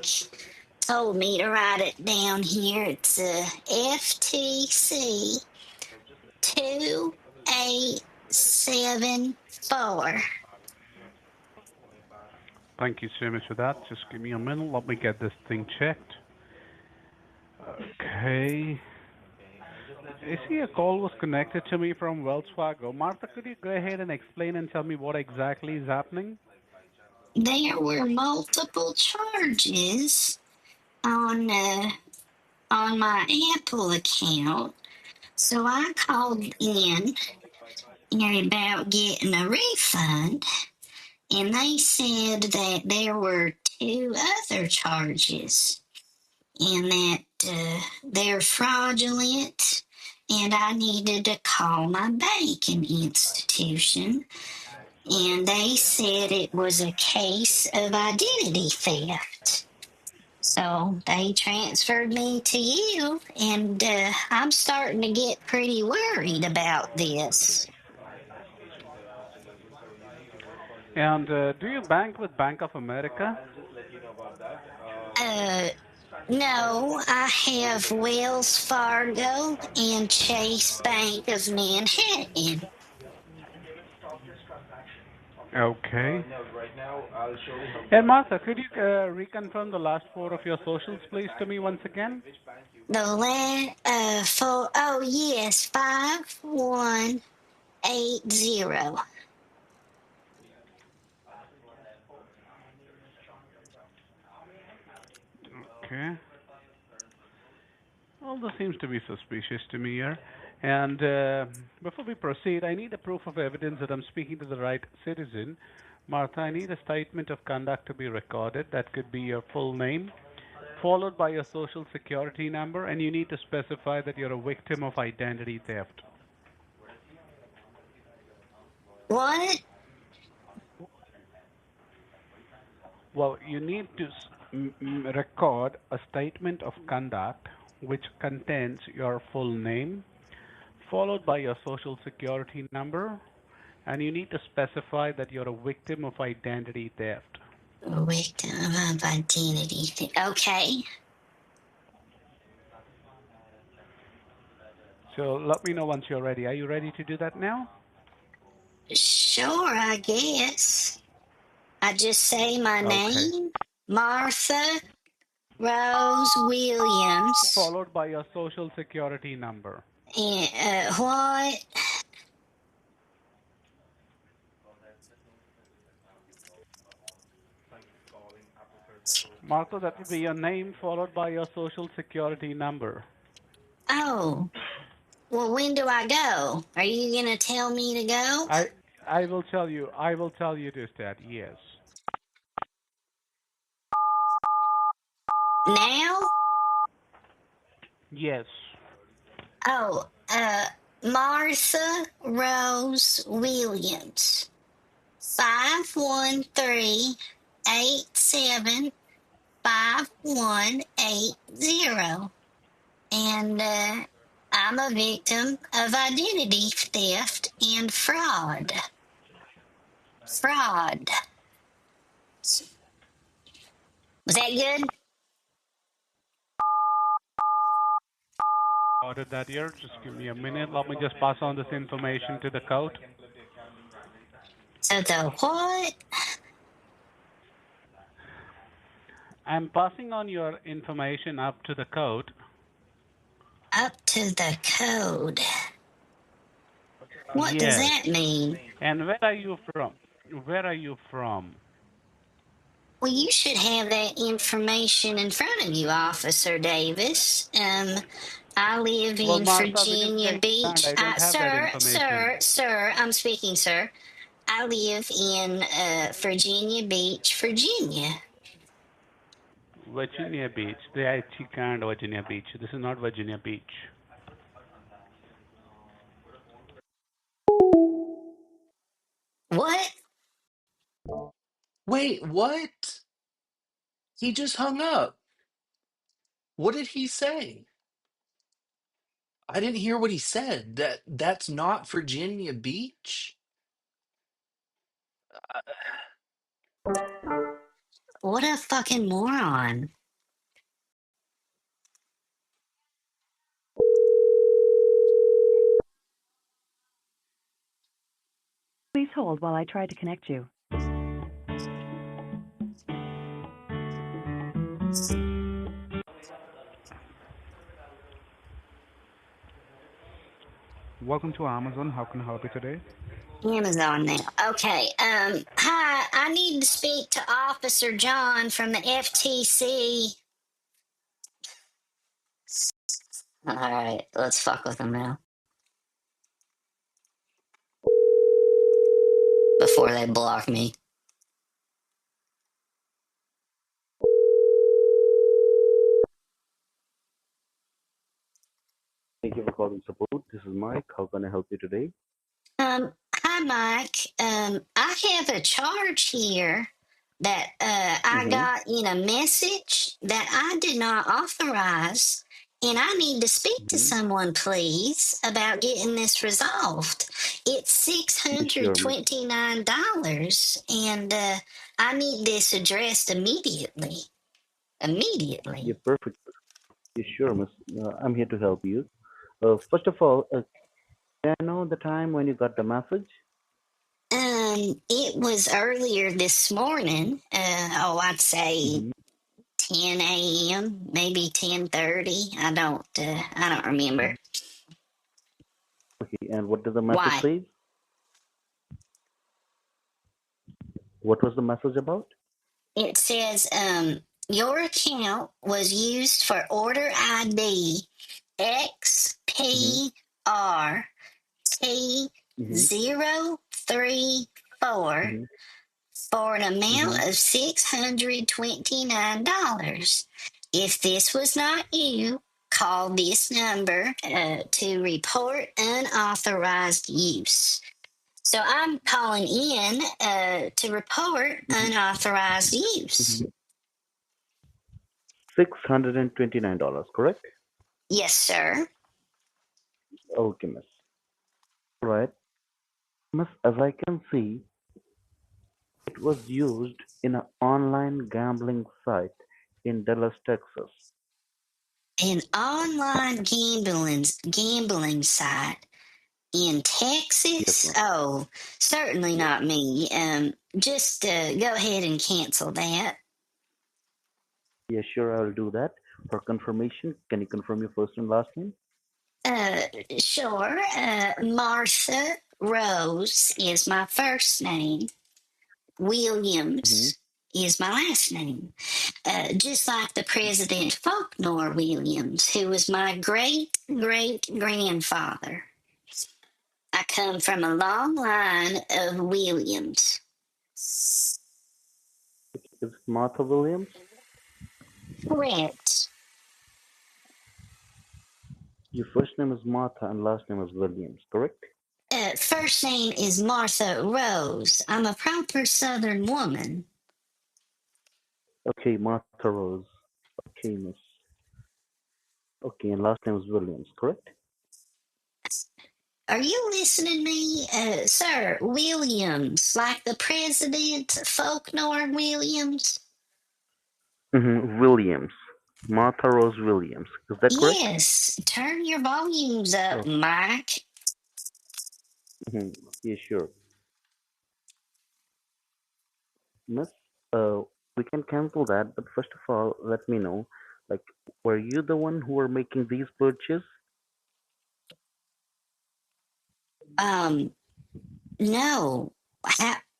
told me to write it down here. It's FTC 2874. Thank you so much for that. Just give me a minute. Let me get this thing checked. Okay. I see a call was connected to me from Wells Fargo. Martha, could you go ahead and explain and tell me what exactly is happening? There were multiple charges on my Apple account, so I called in about getting a refund, and they said that there were two other charges and that they're fraudulent, and I needed to call my banking institution, and they said it was a case of identity theft. So they transferred me to you, and I'm starting to get pretty worried about this. And do you bank with Bank of America? Uh, no, I have Wells Fargo and Chase Bank of Manhattan. Okay. And Martha, could you reconfirm the last four of your socials, please, to me once again? Oh yes, 5180. Okay. Well, this seems to be suspicious to me here. And before we proceed, I need a proof of evidence that I'm speaking to the right citizen. Martha, I need a statement of conduct to be recorded. That could be your full name, followed by your social security number, and you need to specify that you're a victim of identity theft. What? Well, you need to record a statement of conduct which contains your full name, followed by your social security number, and you need to specify that you're a victim of identity theft. Victim of identity Okay. So let me know once you're ready. Are you ready to do that now? Sure, I guess. I just say my Okay. name, Martha Rose Williams. Followed by your social security number. And what? Martha, that will be your name followed by your social security number. Oh, well, when do I go? Are you gonna tell me to go I I will tell you. I will tell you this, Dad. Yes. now? Yes. Oh, Martha Rose Williams, 513-875180. And I'm a victim of identity theft and fraud. Fraud. Was that good? Ordered that here. Just give me a minute. Let me just pass on this information to the code. So the what? I'm passing on your information up to the code. Up to the code. What does Yes. that mean? And where are you from? Where are you from? Well, you should have that information in front of you, Officer Davis. I live Well, in Martha, within Virginia Skyland, Beach. I don't have that information. Sir, I'm speaking, sir. I live in Virginia Beach, Virginia. Virginia Beach. They are Chicago, Virginia Beach. This is not Virginia Beach. What? Wait, what? He just hung up. What did he say? I didn't hear what he said. That's not Virginia Beach? Uh, What a fucking moron. Please hold while I try to connect you. Welcome to Amazon. How can I help you today? Amazon now. Okay. Hi. I need to speak to Officer John from the FTC. All right. Let's fuck with him now before they block me. Thank you for calling support. This is Mike. How can I help you today? Hi, Mike. I have a charge here that I Mm-hmm. got in a message that I did not authorize, and I need to speak to Mm-hmm. someone, please, about getting this resolved. It's Yeah, sure, miss. $629, and I need this addressed immediately. Yeah, Immediately. perfect. Yeah, sure, miss. I'm here to help you. First of all, can I know the time when you got the message? It was earlier this morning. I'd say Mm-hmm. 10 a.m., maybe 10:30. I don't remember. Okay, and what does the message Why? say? What was the message about? It says, your account was used for order ID Mm-hmm. XPRT Mm-hmm. 034 Mm-hmm. for an amount Mm-hmm. of $629. If this was not you, call this number to report unauthorized use. So I'm calling in to report Mm-hmm. unauthorized use. Mm-hmm. $629, correct? Yes, sir. Okay, miss. All right. Miss, as I can see, it was used in an online gambling site in Dallas, Texas. An online gambling site in Yes, Texas? ma'am. Oh, certainly Yes. not me. Just go ahead and cancel that. Yeah, sure, I'll do that. For confirmation, can you confirm your first and last name? Uh, sure. Martha Rose is my first name. Mm-hmm. Williams is my last name. Just like the President Faulkner Williams, who was my great great grandfather. I come from a long line of Williams. Is it Martha Williams? Correct. Your first name is Martha and last name is Williams, correct? First name is Martha Rose. I'm a proper Southern woman. Okay, Martha Rose. Okay, miss. Okay, and last name is Williams, correct? Are you listening to me? Sir, Williams, like the President Faulkner Williams? Mm-hmm. Williams. Martha Rose Williams. Is that correct? Yes. Turn your volumes up, Oh, Mike. mm-hmm. Yeah, sure. Miss, we can cancel that, but first of all, let me know, like, were you the one who were making these purchases? Um, no.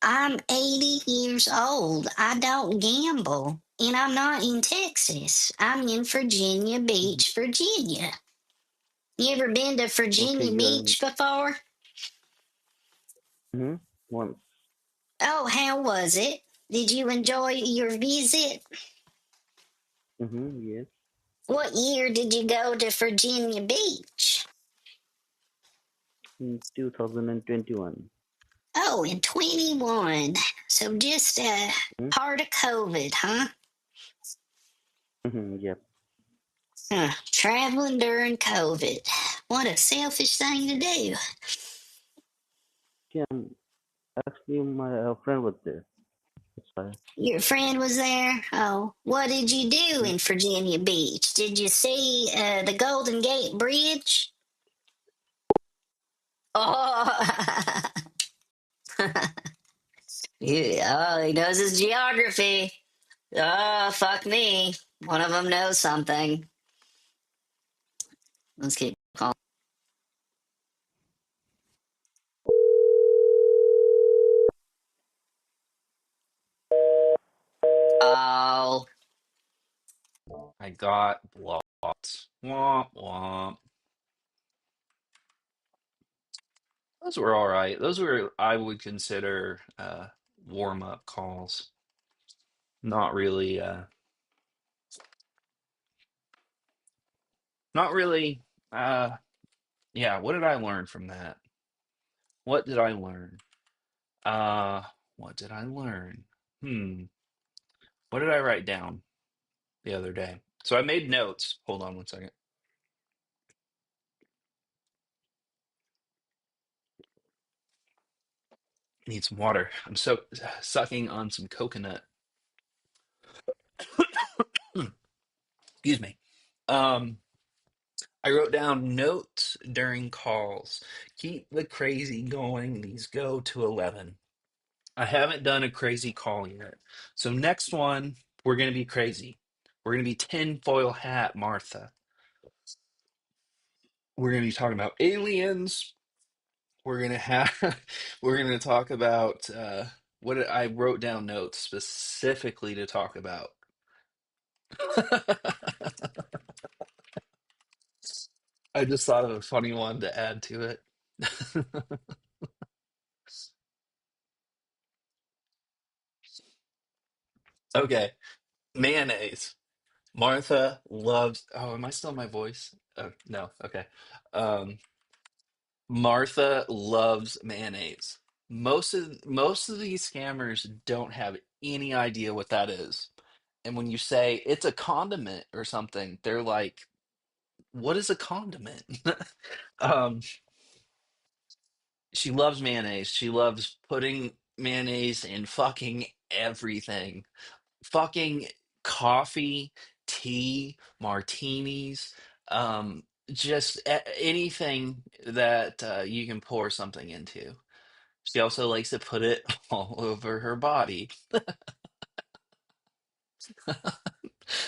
I'm 80 years old. I don't gamble. And I'm not in Texas. I'm in Virginia Mhm. Beach, Virginia. You ever been to Okay, Virginia you are in. Beach before? Mm-hmm. Once. Oh, how was it? Did you enjoy your visit? Mm-hmm. Yes. What year did you go to Virginia Beach? In 2021. Oh, in 21. So just Hmm? part of COVID, huh? Yep. Traveling during COVID. What a selfish thing to do. Yeah, actually, my friend was there. That's why. Your friend was there? Oh, what did you do Hmm? in Virginia Beach? Did you see the Golden Gate Bridge? Oh, yeah, oh, he knows his geography. Oh, fuck me. One of them knows something. Let's keep calling. Oh, I got blocked. Womp womp. Those were all right. Those were, I would consider, warm-up calls. Not really, not really, uh, yeah, what did I learn from that? What did I learn? Uh, what did I learn? Hmm, what did I write down the other day? So I made notes. Hold on one second. Need some water. I'm so sucking on some coconut. Excuse me. Um, I wrote down notes during calls. Keep the crazy going. These go to 11. I haven't done a crazy call yet. So next one, we're going to be crazy. We're going to be tinfoil hat Martha. We're going to be talking about aliens. We're going to have, we're going to talk about I wrote down notes specifically to talk about. I just thought of a funny one to add to it. Okay, mayonnaise. Martha loves. Oh, am I still in my voice? Oh, no. Okay. Um, Martha loves mayonnaise. Most of these scammers don't have any idea what that is. And when you say it's a condiment or something, they're like, "What is a condiment?" Um, she loves mayonnaise. She loves putting mayonnaise in fucking everything. Fucking coffee, tea, martinis, just anything that you can pour something into. She also likes to put it all over her body.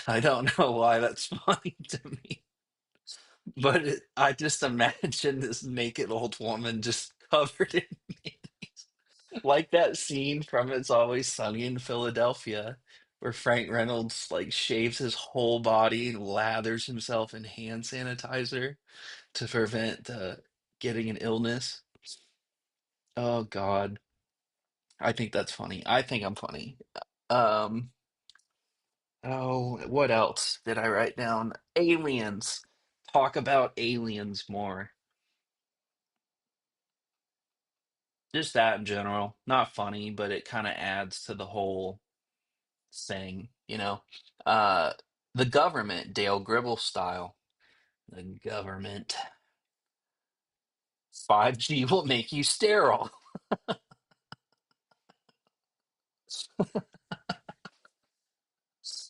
I don't know why that's funny to me, but I just imagine this naked old woman just covered in mayonnaise. Like that scene from It's Always Sunny in Philadelphia, where Frank Reynolds like shaves his whole body and lathers himself in hand sanitizer to prevent getting an illness. Oh God, I think that's funny. I think I'm funny. Um, oh, what else did I write down? Aliens. Talk about aliens more. Just that in general. Not funny, but it kind of adds to the whole thing, you know. Uh, the government, Dale Gribble style. The government. 5G will make you sterile.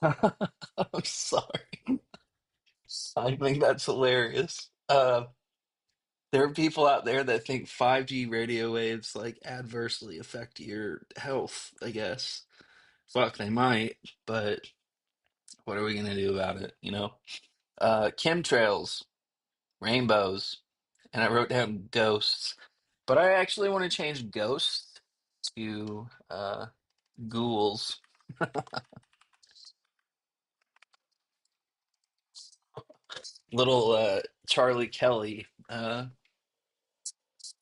I'm sorry. I think that's hilarious. There are people out there that think 5G radio waves like adversely affect your health, I guess. Fuck, they might, but what are we gonna do about it, you know? Chemtrails, rainbows, and I wrote down ghosts. But I actually want to change ghosts to ghouls. Little Charlie Kelly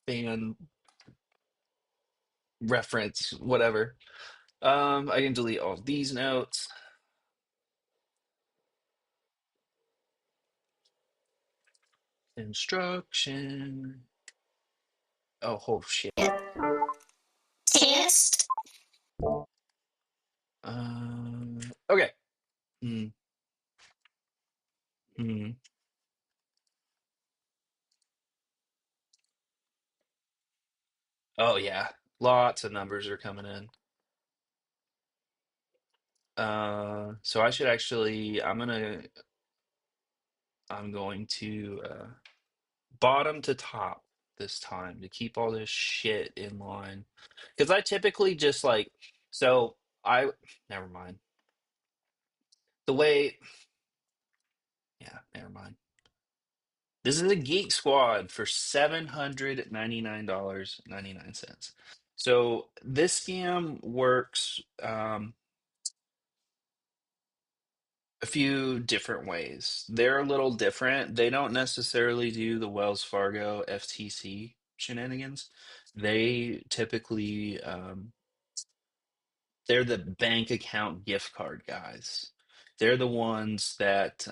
fan reference, whatever. I can delete all of these notes. Instruction. Oh, shit. list. Okay. Hmm. Hmm. Oh yeah, lots of numbers are coming in. So I should actually, I'm going to bottom to top this time to keep all this shit in line. Because I typically just like, so I, never mind. The way, yeah, never mind. This is a Geek Squad for $799.99. So this scam works a few different ways. They're a little different. They don't necessarily do the Wells Fargo FTC shenanigans. They typically they're the bank account gift card guys. They're the ones that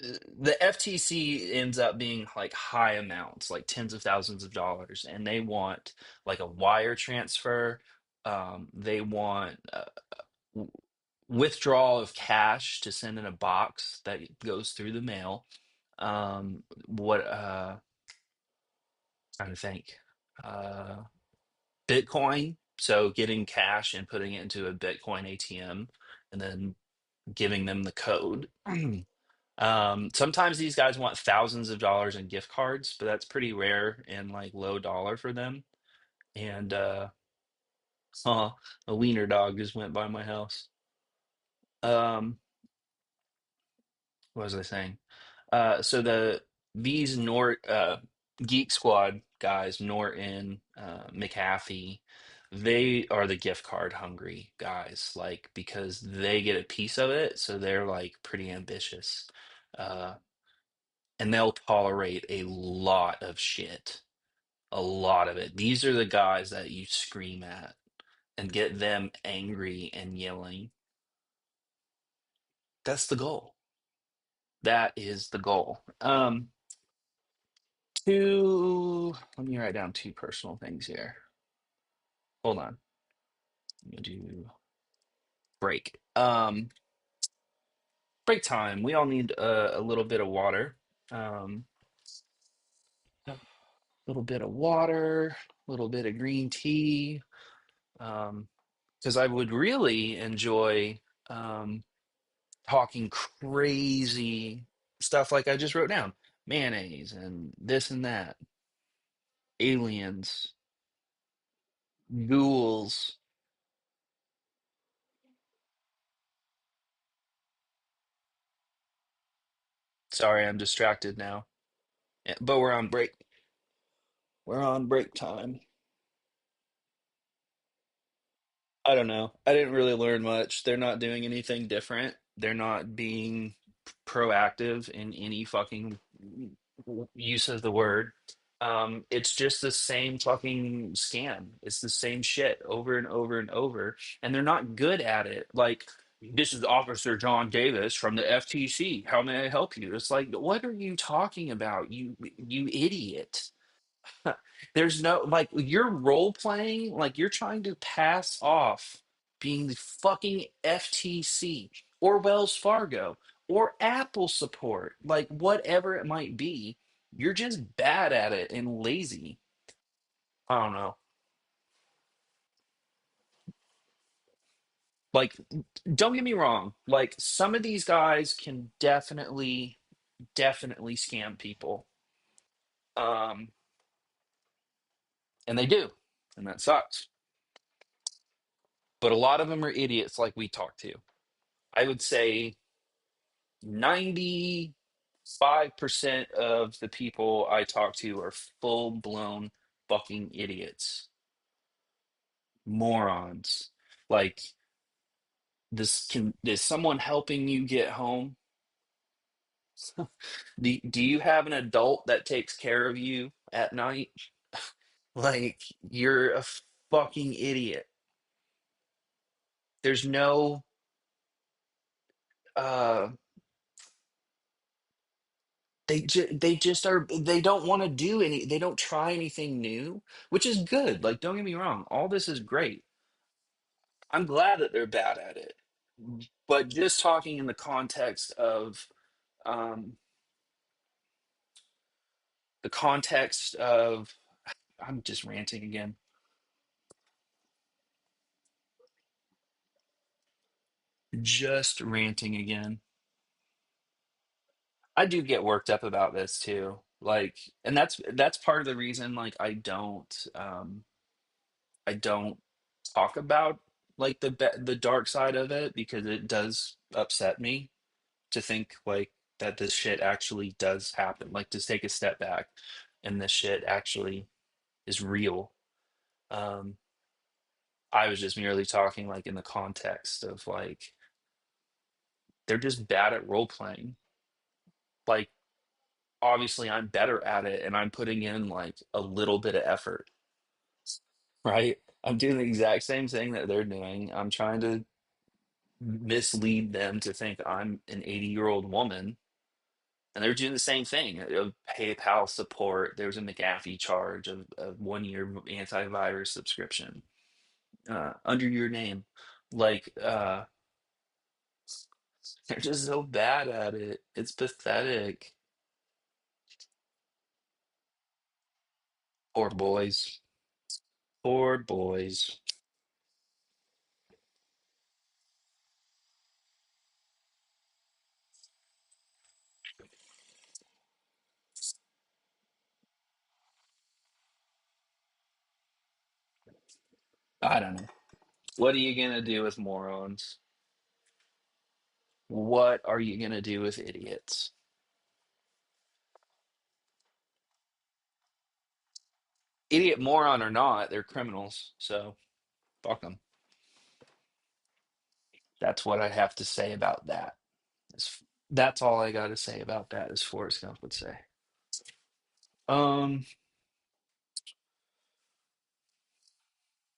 the FTC ends up being like high amounts, like tens of thousands of dollars, and they want like a wire transfer. They want w- withdrawal of cash to send in a box that goes through the mail. What trying to think. Uh, Bitcoin. So getting cash and putting it into a Bitcoin ATM and then giving them the code. Sometimes these guys want thousands of dollars in gift cards, but that's pretty rare and like low dollar for them. And a wiener dog just went by my house. Um, what was I saying? So these Geek Squad guys, Norton, McAfee, they are the gift card hungry guys, like because they get a piece of it, so they're like pretty ambitious. Uh, and they'll tolerate a lot of shit, a lot of it. These are the guys that you scream at and get them angry and yelling. That's the goal. That is the goal. Let me write down two personal things here. Hold on. I'm gonna do break. Break time. We all need a little bit of water. A little bit of water, a little bit of green tea. Because I would really enjoy talking crazy stuff like I just wrote down. Mayonnaise and this and that. Aliens, ghouls. Sorry, I'm distracted now. But we're on break. We're on break time. I don't know. I didn't really learn much. They're not doing anything different. They're not being proactive in any fucking use of the word. It's just the same fucking scam. It's the same shit over and over and over, and they're not good at it. Like, this is Officer John Davis from the FTC. How may I help you? It's like, what are you talking about? You idiot. There's no like you're role playing, like you're trying to pass off being the fucking FTC or Wells Fargo or Apple support, like whatever it might be. You're just bad at it and lazy. I don't know. Like, don't get me wrong. Like, some of these guys can definitely scam people. Um, and they do, and that sucks. But a lot of them are idiots, like we talked to. I would say 95% of the people I talk to are full blown fucking idiots, morons. Like, is someone helping you get home? Do you have an adult that takes care of you at night? Like, you're a fucking idiot. There's no uh they just are, they don't want to do any, they don't try anything new, which is good. Like, don't get me wrong, all this is great. I'm glad that they're bad at it. But just talking in the context of um the context of I'm just ranting again. Just ranting again. I do get worked up about this too. Like, and that's part of the reason like I don't talk about like the dark side of it, because it does upset me to think like that this shit actually does happen. Like, to take a step back and this shit actually is real. Um I was just merely talking like in the context of like they're just bad at role playing. Like, obviously I'm better at it and I'm putting in like a little bit of effort, right? I'm doing the exact same thing that they're doing. I'm trying to mislead them to think I'm an 80-year-old woman, and they're doing the same thing. PayPal support. There's a McAfee charge of 1 year antivirus subscription under your name. Like, they're just so bad at it. It's pathetic. Poor boys. Poor boys. I don't know. What are you gonna do with morons? What are you gonna do with idiots? Idiot, moron or not, they're criminals. So fuck them. That's what I have to say about that. That's all I got to say about that, as Forrest Gump would say. Um,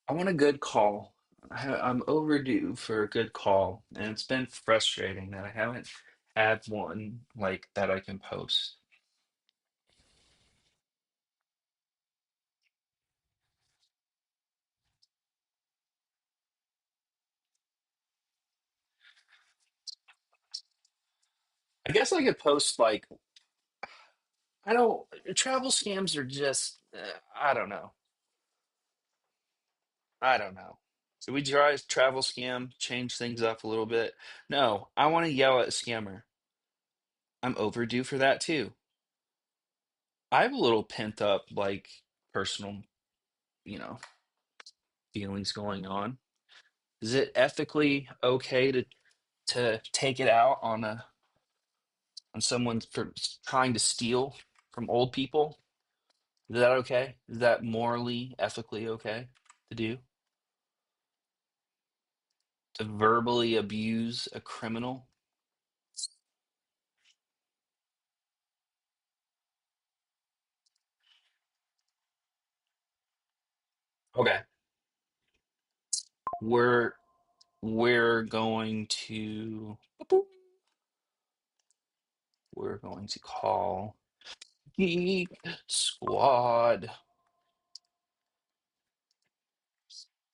I want a good call. I'm overdue for a good call, and it's been frustrating that I haven't had one like that I can post. I guess I could post like, I don't, travel scams are just I don't know. I don't know. So we try travel scam, change things up a little bit. No, I want to yell at a scammer. I'm overdue for that too. I have a little pent up like personal, you know, feelings going on. Is it ethically okay to take it out on someone for trying to steal from old people? Is that okay? Is that morally, ethically okay to do? To verbally abuse a criminal? Okay. We're we're going to we're going to call Geek Squad.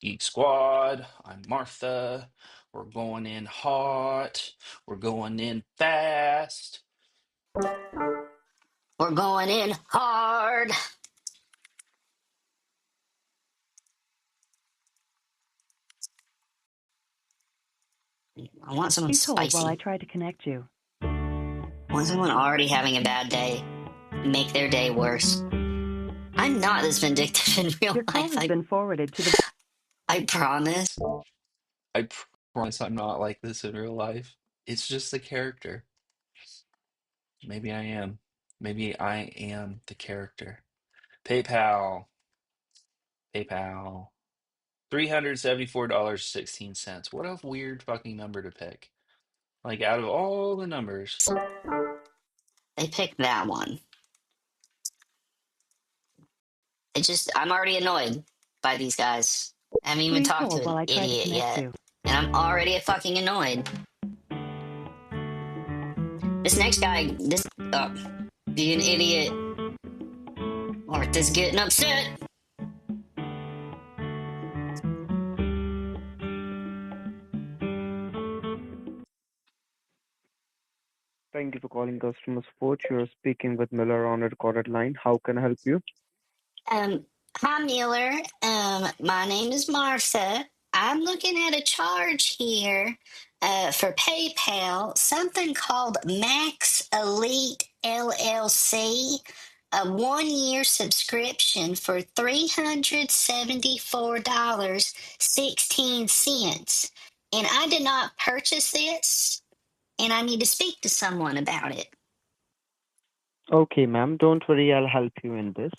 Geek Squad. I'm Martha. We're going in hot. We're going in fast. We're going in hard. I want someone Please hold while I spicy. try to connect you. I want someone already having a bad day. Make their day worse. I'm not this vindictive in real Your call life. has been forwarded to the. I promise. I promise I'm not like this in real life. It's just the character. Maybe I am. Maybe I am the character. PayPal. PayPal. $374.16. What a weird fucking number to pick. Like, out of all the numbers. They picked that one. I'm already annoyed by these guys. I haven't even Please talked to hold while an I try to idiot connect yet. you. And I'm already fucking annoyed. This next guy, You an idiot. Martha's getting upset. Thank you for calling customer support. You're speaking with Miller on a recorded line. How can I help you? Um, Hi Miller. My name is Martha. I'm looking at a charge here for PayPal, something called Max Elite LLC, a 1 year subscription for $374.16. And I did not purchase this, and I need to speak to someone about it. Okay, ma'am. Don't worry, I'll help you in this.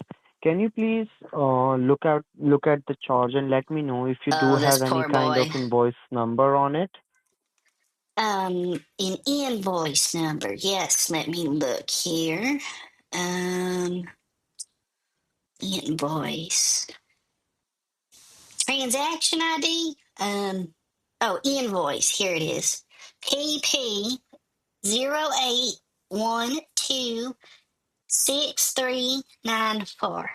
Can you please look at the charge and let me know if you do Oh, this have any poor kind of boy. invoice number on it? An invoice number. Yes, let me look here. Um, Invoice. Transaction ID. Invoice. Here it is. PP 08126394.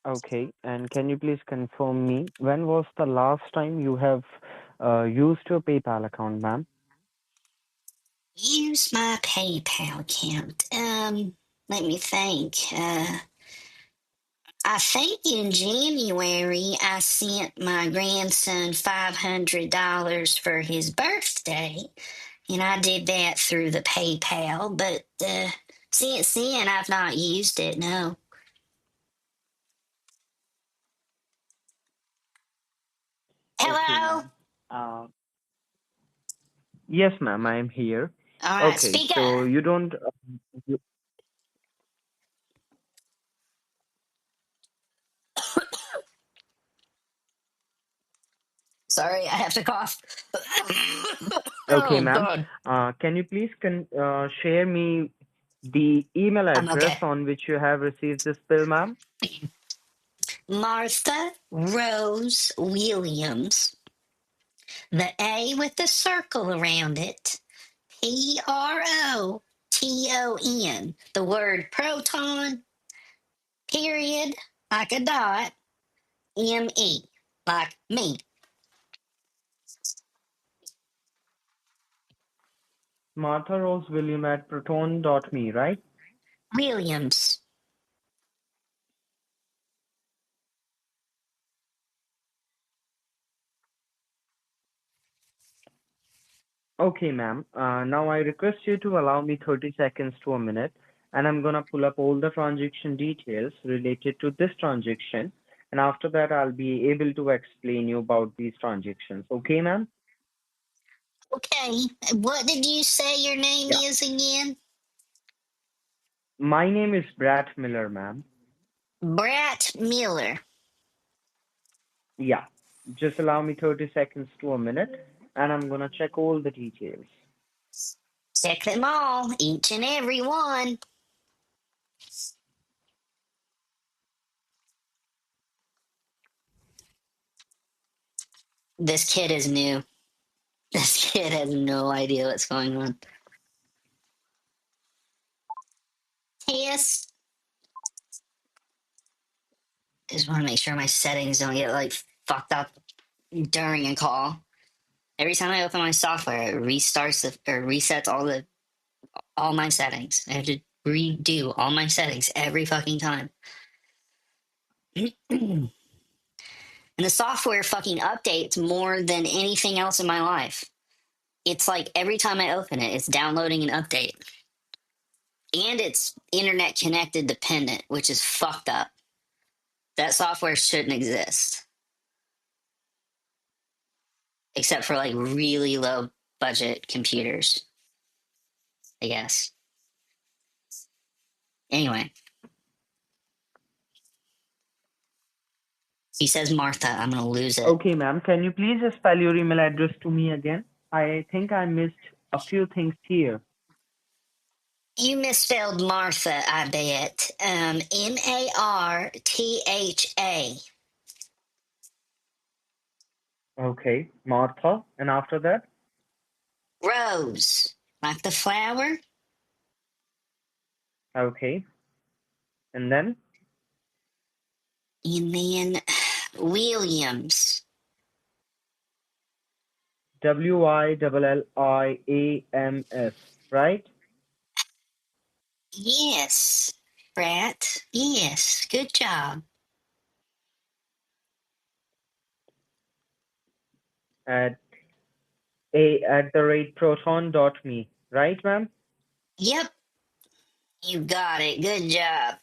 Okay, and can you please confirm me when was the last time you have used your PayPal account, ma'am? Use my PayPal account. Let me think. I think in January I sent my grandson $500 for his birthday, and I did that through the PayPal. But since then, I've not used it. No. Okay, Hello. ma'am. Yes, ma'am, I am here. All right, Okay, speak up. so you don't. You, Sorry, I have to cough. okay, Oh ma'am. God, Can you please share me the email I'm address okay. on which you have received this bill, ma'am? Martha Rose Williams. The A with the circle around it. Proton. The word proton, period, like a dot, ME, like me. Martha Rose William at proton.me, right? Williams. Okay, ma'am. Now I request you to allow me 30 seconds to a minute, and I'm gonna pull up all the transaction details related to this transaction, and after that I'll be able to explain you about these transactions. Okay, ma'am? Okay, what did you say your name Yeah. is again? My name is Brad Miller, ma'am. Brat Miller. Yeah. Just allow me 30 seconds to a minute, and I'm gonna check all the details. Check them all, each and every one. This kid is new. This kid has no idea what's going on. Test. Just want to make sure my settings don't get like fucked up during a call. Every time I open my software, it or resets all my settings. I have to redo all my settings every fucking time. And the software fucking updates more than anything else in my life. It's like every time I open it, it's downloading an update. And it's internet connected dependent, which is fucked up. That software shouldn't exist, except for like really low budget computers, I guess. Anyway, he says Martha. I'm going to lose it. Okay, ma'am. Can you please spell your email address to me again? I think I missed a few things here. You misspelled Martha, I bet. Martha. Okay, Martha. And after that? Rose, like the flower. Okay. And then And then Williams. Williams, right? Yes, Brat. Yes, good job. At a@proton.me, right, ma'am? Yep, you got it. Good job.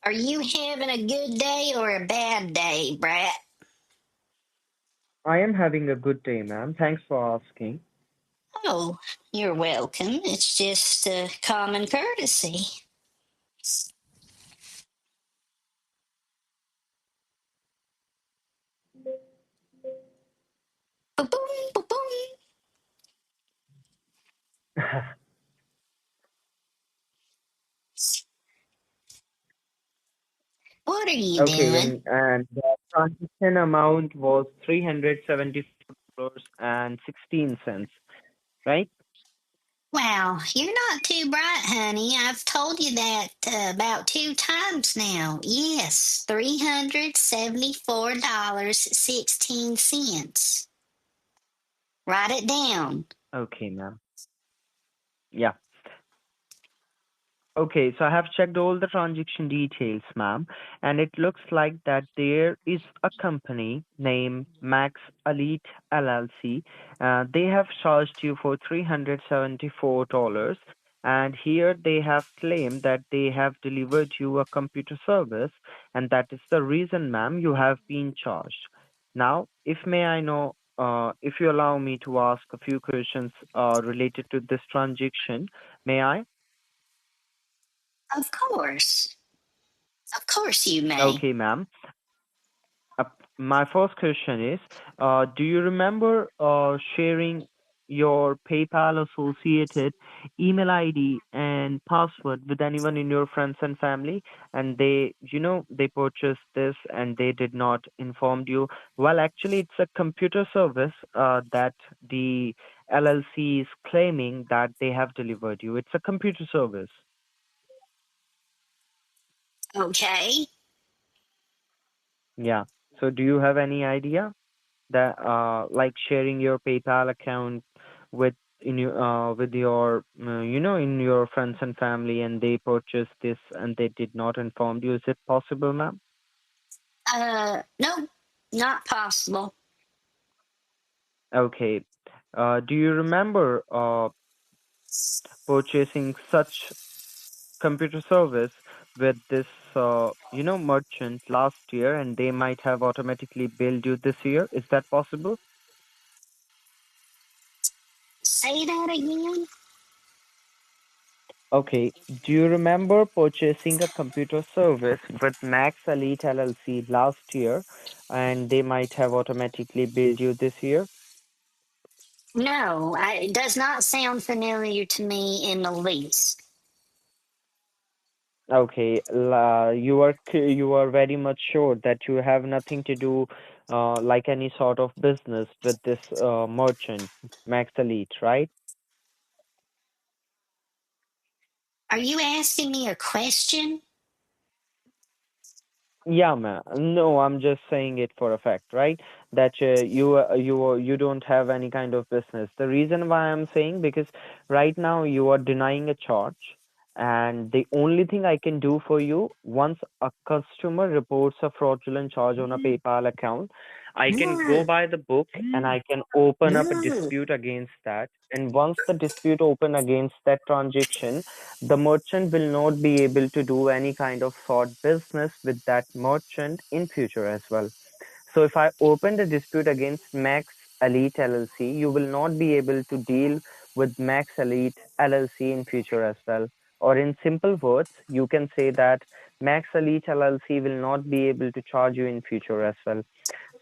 Are you having a good day or a bad day, Brat? I am having a good day, ma'am. Thanks for asking. Oh, you're welcome. It's just common courtesy. Ba-boom, ba-boom. What are you Okay, doing? and the transaction amount was $374.16, right? Wow, you're not too bright, honey. I've told you that about 2 times now. Yes, $374.16. Write it down. Okay, ma'am. Yeah. Okay, so I have checked all the transaction details, ma'am, and it looks like that there is a company named Max Elite LLC. They have charged you for $374, and here they have claimed that they have delivered you a computer service, and that is the reason, ma'am, you have been charged. Now, if may I know, if you allow me to ask a few questions related to this transaction, may I? Of course. Of course you may. Okay, ma'am. Uh, my first question is, do you remember sharing your PayPal associated email ID and password with anyone in your friends and family, and they purchased this and they did not inform you? Well, actually, it's a computer service that the LLC is claiming that they have delivered you. It's a computer service. Okay. Yeah. So, do you have any idea that like sharing your PayPal account with with your in your friends and family, and they purchased this and they did not inform you? Is it possible, ma'am? No, not possible. Okay. Do you remember purchasing such computer service with this merchant last year, and they might have automatically billed you this year? Is that possible? Say that again. Okay. Do you remember purchasing a computer service with Max Elite LLC last year, and they might have automatically billed you this year? No, it does not sound familiar to me in the least. Okay. You are very much sure that you have nothing to do, like any sort of business with this merchant, Max Elite, right? Are you asking me a question? Yeah, ma'am. No, I'm just saying it for a fact, right? That you don't have any kind of business. The reason why I'm saying, because right now you are denying a charge, and the only thing I can do for you, once a customer reports a fraudulent charge on a PayPal account, I can go No, by the book and I can open up a no. dispute against that. And once the dispute open against that transaction, the merchant will not be able to do any kind of fraud business with that merchant in future as well. So if I open the dispute against Max Elite LLC, you will not be able to deal with Max Elite LLC in future as well. Or in simple words, you can say that Max Elite LLC will not be able to charge you in future as well.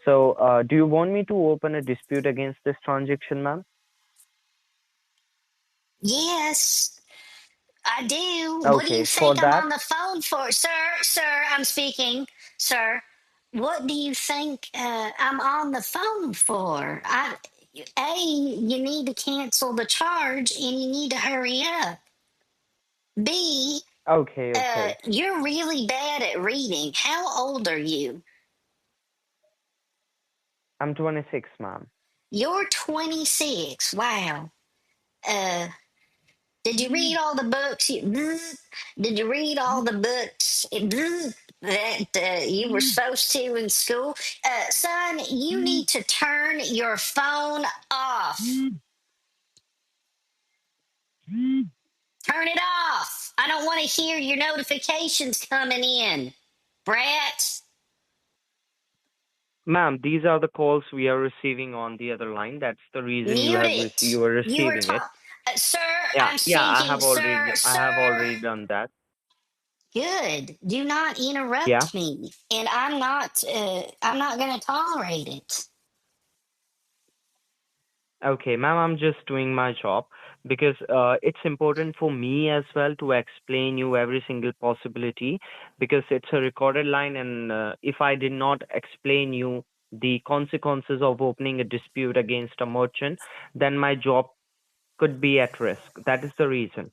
So, do you want me to open a dispute against this transaction, ma'am? Yes. I do. What do you Okay, for think I'm that, on the phone for? Sir, I'm speaking. Sir, what do you think I'm on the phone for? You need to cancel the charge and you need to hurry up. B, okay, okay. you're really bad at reading. How old are you? I'm 26, ma'am. You're 26. Wow. Uh, did you read all the books? Did you read all the books that you were supposed to in school? Son, you need to turn your phone off. Turn it off. I don't want to hear your notifications coming in. Brats, Ma'am, these are the calls we are receiving on the other line. That's the reason mute you it. are You were receiving it. talking. Sir, Yeah, I'm yeah, speaking. Sir, I have sir. already done that. Good. Do not Yeah. interrupt me, and I'm not. I'm not going to tolerate it. Okay, ma'am, I'm just doing my job because it's important for me as well to explain you every single possibility because it's a recorded line, and if I did not explain you the consequences of opening a dispute against a merchant, then my job could be at risk. That is the reason.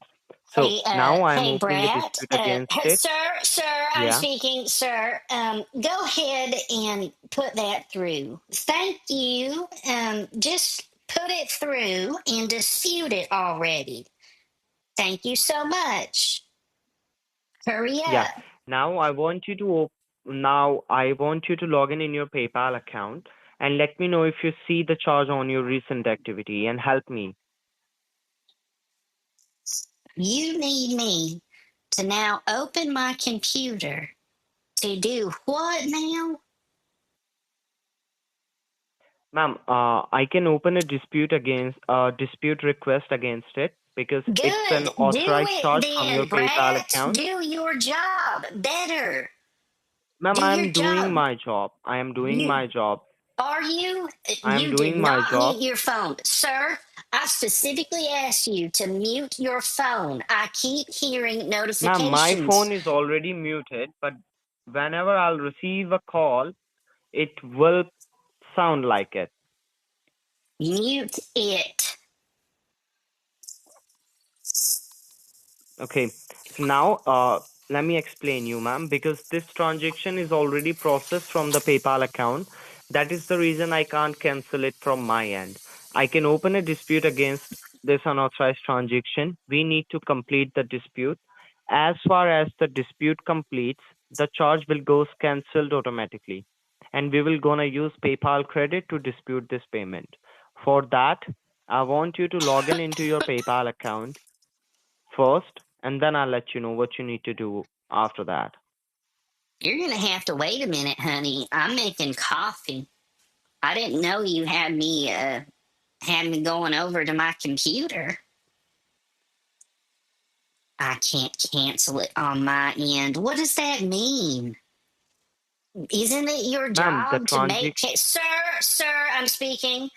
So now I'm Hey, opening a Brat. dispute against it. Sir, I'm Yeah. speaking. Sir, go ahead and put that through. Thank you. Just put it through and dispute it already. Thank you so much. Hurry Yeah. up. Now I want you to log in your PayPal account and let me know if you see the charge on your recent activity and help me. You need me to now open my computer to do what now? Ma'am, I can open a dispute request against it because it's an Good. Do authorized it charge from your then, PayPal Brat. account. Do your job better. Ma'am, Do I your am doing job. my job. I am doing You my job. are you? I am You did doing my not job. mute your phone, sir. I specifically asked you to mute your phone. I keep hearing Ma'am, my notifications. phone is already muted, but whenever I'll receive a call, it will sound like it. Mute it. Okay. So now, let me explain you, ma'am, because this transaction is already processed from the PayPal account. That is the reason I can't cancel it from my end. I can open a dispute against this unauthorized transaction. We need to complete the dispute. As far as the dispute completes, the charge will go cancelled automatically, and we will gonna use PayPal credit to dispute this payment. For that, I want you to log in into your PayPal account first, and then I'll let you know what you need to do after that. You're gonna have to wait a minute, honey. I'm making coffee. I didn't know you had me going over to my computer. I can't cancel it on my end. What does that mean? Isn't it your Ma'am, the job to make transaction, sir, I'm speaking.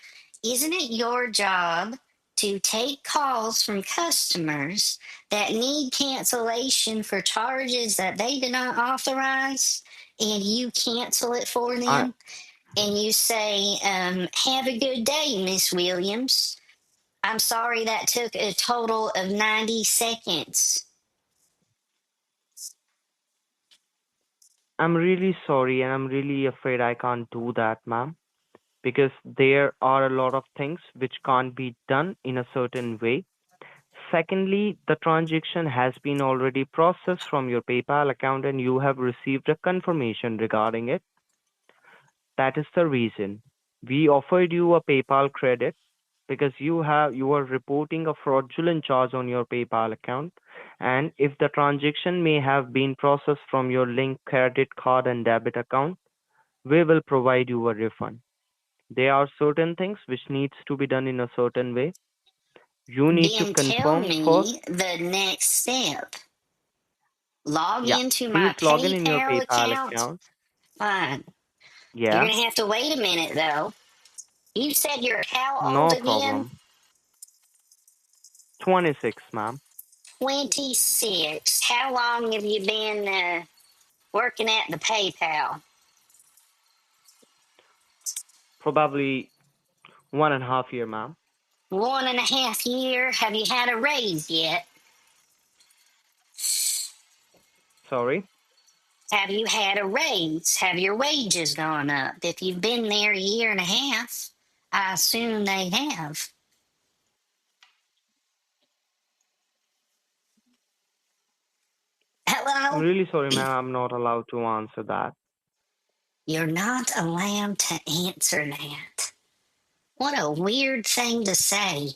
Isn't it your job to take calls from customers that need cancellation for charges that they did not authorize and you cancel it for I, them and you say, have a good day, Miss Williams. I'm sorry that took a total of 90 seconds. I'm really sorry and I'm really afraid I can't do that, ma'am, because there are a lot of things which can't be done in a certain way. Secondly, the transaction has been already processed from your PayPal account and you have received a confirmation regarding it. That is the reason. We offered you a PayPal credit because you are reporting a fraudulent charge on your PayPal account, and if the transaction may have been processed from your linked credit card and debit account, we will provide you a refund. There are certain things which needs to be done in a certain way. You need to Then tell confirm first. me the next step. Log Yeah, into please my log in your PayPal PayPal account. account. Fine. You're Yeah, going to have to wait a minute, though. You said you're how old no again? problem. 26, ma'am. 26. How long have you been working at the PayPal? Probably 1.5 year, ma'am. 1.5 year. Have you had a raise yet? Sorry. Have you had a raise? Have your wages gone up? If you've been there a year and a half, I assume they have. I'm Hello? really sorry, ma'am. I'm not allowed to answer that. You're not allowed to answer that. What a weird thing to say.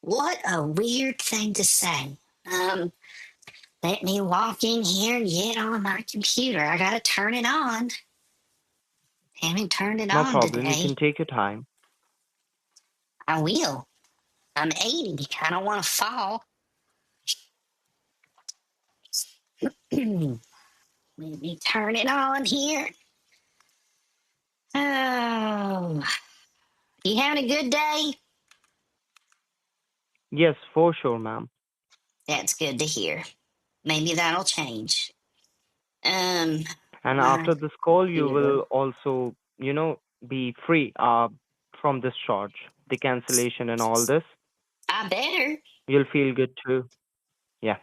What a weird thing to say. Um, Let me walk in here and get on my computer. I gotta turn it on. Haven't turned it No on problem. You today. can take your time. I will. I'm 80. I don't want to fall. Let me turn it on here. Oh, you having a good day? Yes, for sure, ma'am. That's good to hear. Maybe that'll change. Um, And my after this call, you computer. will also, be free from this charge, the cancellation and all this. I better. You'll feel good too. Yeah.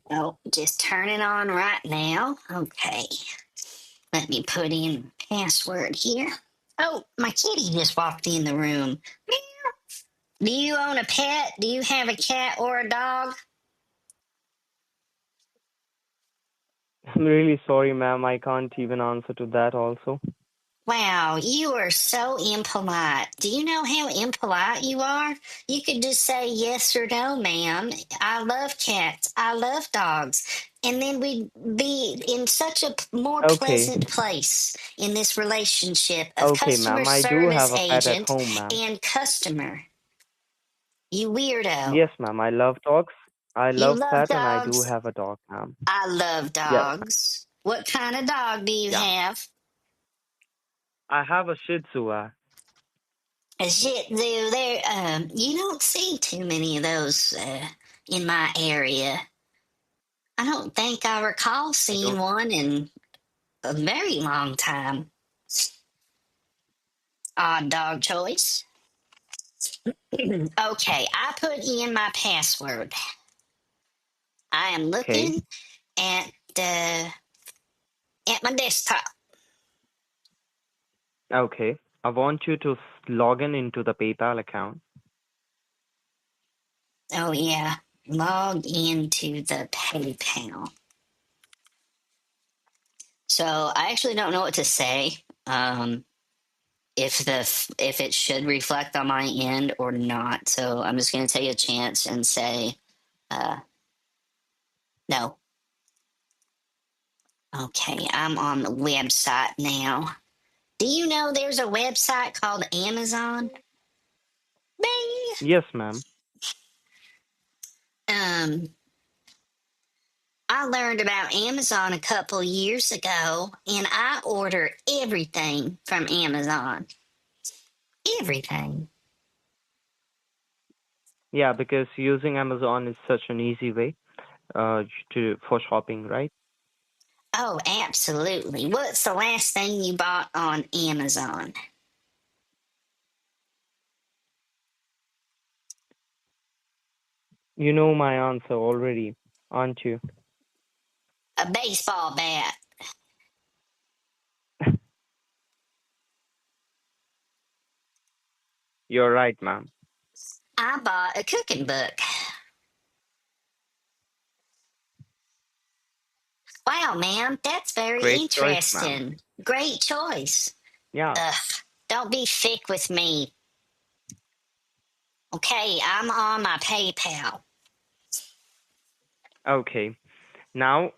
Oh, just turn it on right now. Okay. Let me put in password here. Oh, my kitty just walked in the room. Do you own a pet? Do you have a cat or a dog? I'm really sorry, ma'am. I can't even answer to that also. Wow, you are so impolite. Do you know how impolite you are? You could just say yes or no, ma'am. I love cats. I love dogs. And then we'd be in such a more Okay. pleasant place in this relationship of Okay, customer ma'am. I do service have a pet at agent home, ma'am. and customer. You weirdo. Yes, ma'am. I love dogs. I You love love pet and I do dogs. have a dog, ma'am. I love Yes. dogs. What kind of dog do you Yeah. have? I have a Shih Tzu. A Shih Tzu. There, you don't see too many of those in my area. I don't think I recall I seeing don't. one in a very long time. Odd dog choice. Okay, I put in my password. I am Okay. looking at uh, at my desktop. Okay. I want you to log in into the PayPal account. Oh yeah, log into the PayPal. So I actually don't know what to say. If it should reflect on my end or not. So I'm just going to take a chance and say uh, no. Okay, I'm on the website now. Do you know there's a website called Amazon? Bing. Yes, ma'am. Um, I learned about Amazon a couple years ago, and I order everything from Amazon. Everything. Yeah, because using Amazon is such an easy way to for shopping, right? Oh, absolutely. What's the last thing you bought on Amazon? You know my answer already, aren't you? A baseball bat. You're right, ma'am. I bought a cooking book. Wow, ma'am, that's very Great choice, ma'am. interesting. Great choice. Yeah. Ugh, don't be thick with me. Okay, I'm on my PayPal. Okay. Now,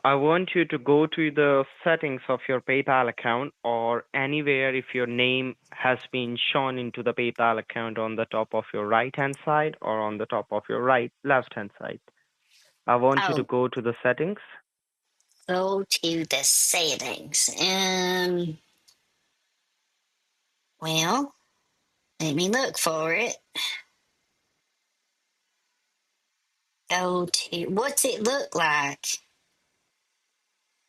I want you to go to the settings of your PayPal account or anywhere if your name has been shown into the PayPal account on the top of your right hand side or on the top of your left hand side. I want you to Oh, go to the settings. Go to the settings. Well, let me look for it. Go to, what's it look like?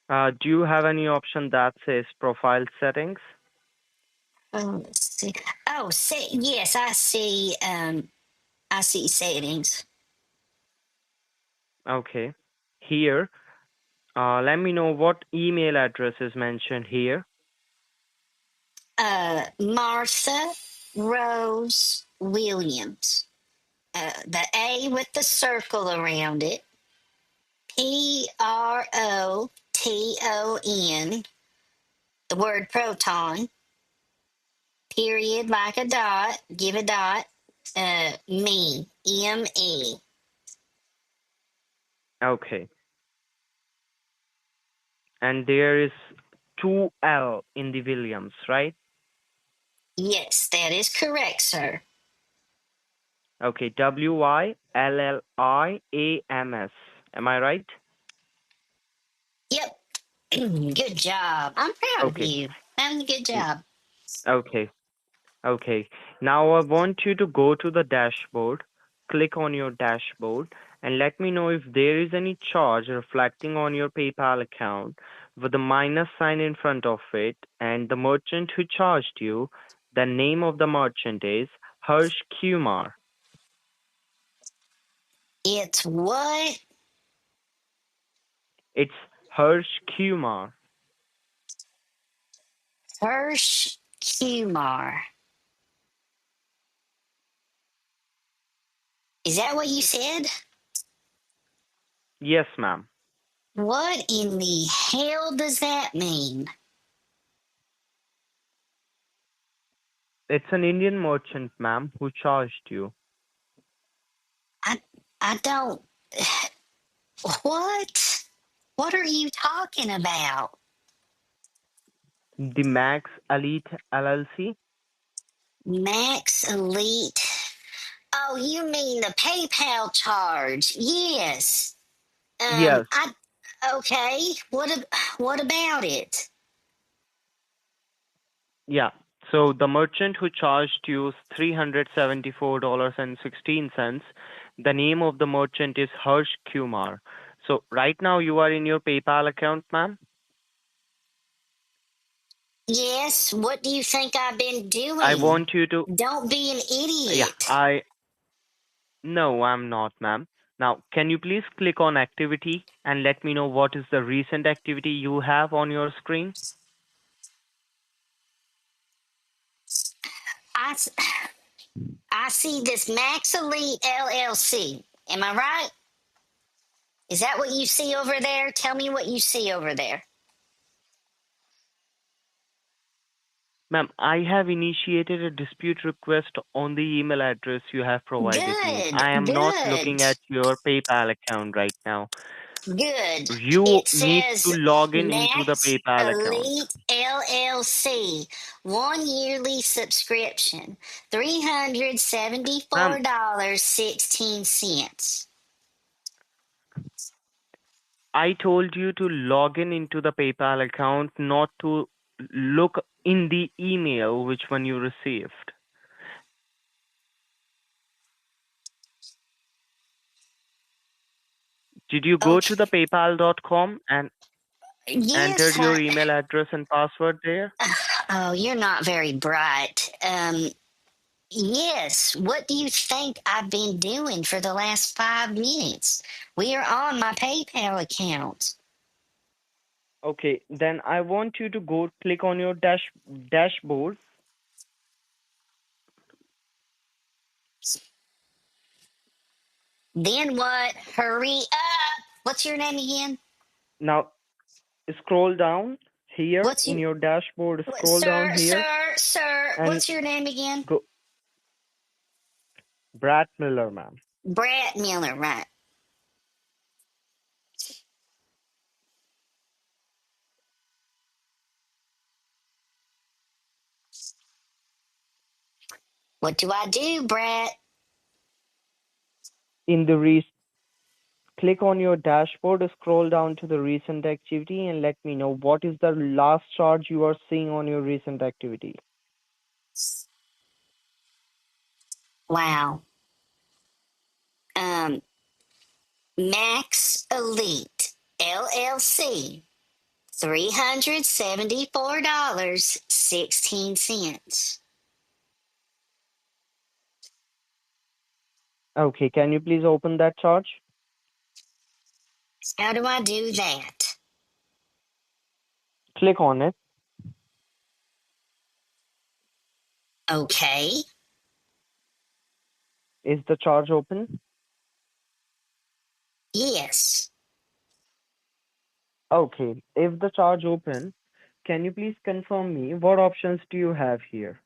Do you have any option that says profile settings? Oh, let's see. Oh, yes, I see settings. Okay. Here, let me know what email address is mentioned here. Martha Rose Williams. The A with the circle around it. PROTON. The word proton. Period, like a dot. Give a dot. Me. M-E. Okay. And there is 2L in the Williams, right? Yes, that is correct, sir. Okay, WYLLIAMS. Am I right? Yep. Good job. I'm proud of Okay. you. That was a good job. Okay. Okay. Now I want you to go to the dashboard, click on your dashboard, and let me know if there is any charge reflecting on your PayPal account with a minus sign in front of it, and the merchant who charged you, the name of the merchant is Harsh Kumar. It's what? It's Harsh Kumar. Hirsch Kumar. Is that what you said? Yes, ma'am. What in the hell does that mean? It's an Indian merchant, ma'am, who charged you. I I don't. What? What are you talking about? The Max Elite LLC? Max Elite. Oh, you mean the PayPal charge? Yes. Yes. I okay. What about it? Yeah. So the merchant who charged you $374.16, the name of the merchant is Harsh Kumar. So right now you are in your PayPal account, ma'am. Yes. What do you think I've been I doing? want you to, Don't be an yeah, idiot. no, I'm not, ma'am. Now, can you please click on activity and let me know what is the recent activity you have on your screen? I, s- I see this Max Elite LLC. Am I right? Is that what you see over there? Tell me what you see over there. Ma'am, I have initiated a dispute request on the email address you have provided me. Good, I am not good, looking at your PayPal account right now. good. You It need to says log in into the Max PayPal account. Elite LLC, 1 yearly subscription, Ma'am, $374.16. I told you to log in into the PayPal account, not to look in the email which one you received. Did you go to Okay. the paypal.com and entered Yes, your email address and password there? oh, you're not very bright. Yes. What do you think I've been doing for the last 5 minutes? We are on my PayPal account. Okay, then I want you to go click on your dashboard. Then what? Hurry up. What's your name again? Now scroll down here What's in you, your dashboard, scroll down sir, here sir? and What's your name again? go Brad Miller, ma'am. Brad Miller, right? What do I do, Brad? In the click on your dashboard, scroll down to the recent activity, and let me know what is the last charge you are seeing on your recent activity. Wow. Um, Max Elite LLC, $374.16. Okay, can you please open that charge? How do I do that? Click on it. Okay. Is the charge open? Yes. Okay, if the charge open, can you please confirm me what options do you have here?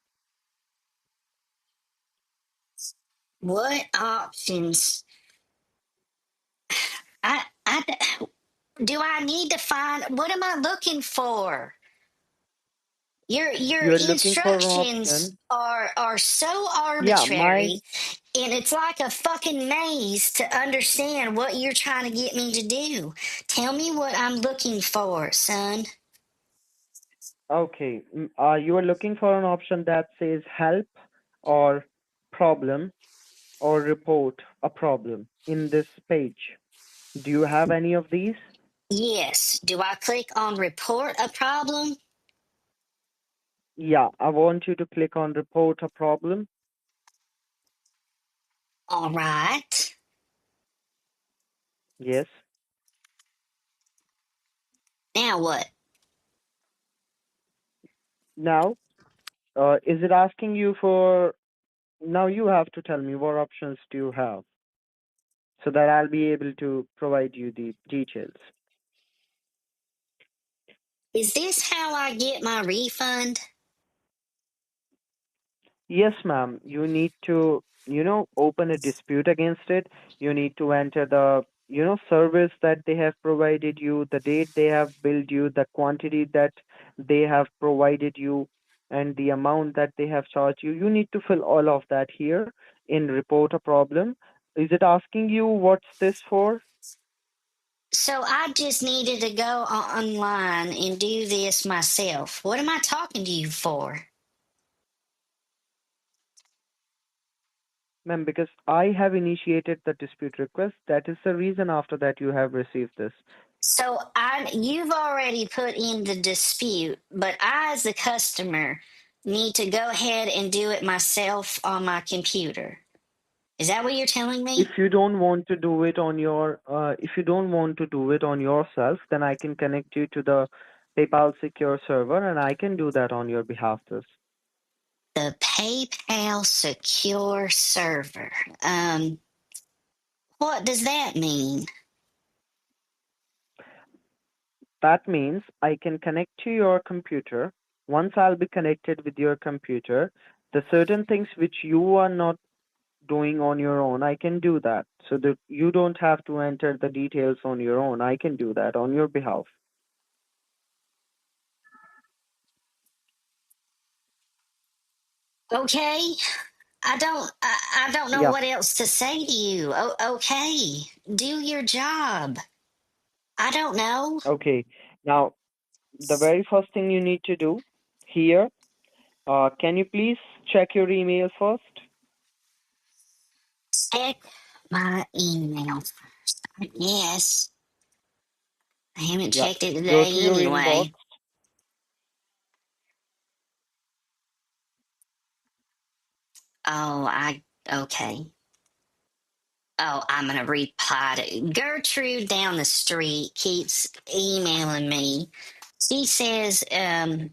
What options? I, do I need to find, what am I looking for? Your You're looking for an instructions option. are so Yeah, my arbitrary, and it's like a fucking maze to understand what you're trying to get me to do. Tell me what I'm looking for, son. okay. You are looking for an option that says help or problem or report a problem in this page. Do you have any of these? Yes. Do I click on report a problem? Yeah, I want you to click on report a problem. All right. Yes. Now what? Now, is it asking you for, now you have to tell me what options do you have so that I'll be able to provide you the details. Is this how I get my refund? Yes, ma'am. You need to, open a dispute against it. You need to enter the, service that they have provided you, the date they have billed you, the quantity that they have provided you, and the amount that they have charged you. You need to fill all of that here in report a problem. Is it asking you what's this for? So I just needed to go online and do this myself. What am I talking to you for? Ma'am, because I have initiated the dispute request, that is the reason after that you have received this. So you've already put in the dispute, but I, as the customer, need to go ahead and do it myself on my computer. Is that what you're telling If me? you don't want to do it on your, if you don't want to do it on yourself, then I can connect you to the PayPal secure server, and I can do that on your behalf. This The PayPal secure server. What does that mean? that means I can connect to your computer. Once I'll be connected with your computer, the certain things which you are not doing on your own, I can do that. So that you don't have to enter the details on your own. I can do that on your behalf. Okay. I don't know Yeah. what else to say to you. Okay. Do your job. I don't know. Okay. Now, the very first thing you need to do here, can you please check your email first? Check my email first. Yes. I haven't Yeah. checked it Go to today your inbox. anyway. Oh, okay. Oh, I'm gonna reply to Gertrude down the street keeps emailing me. She says, oh,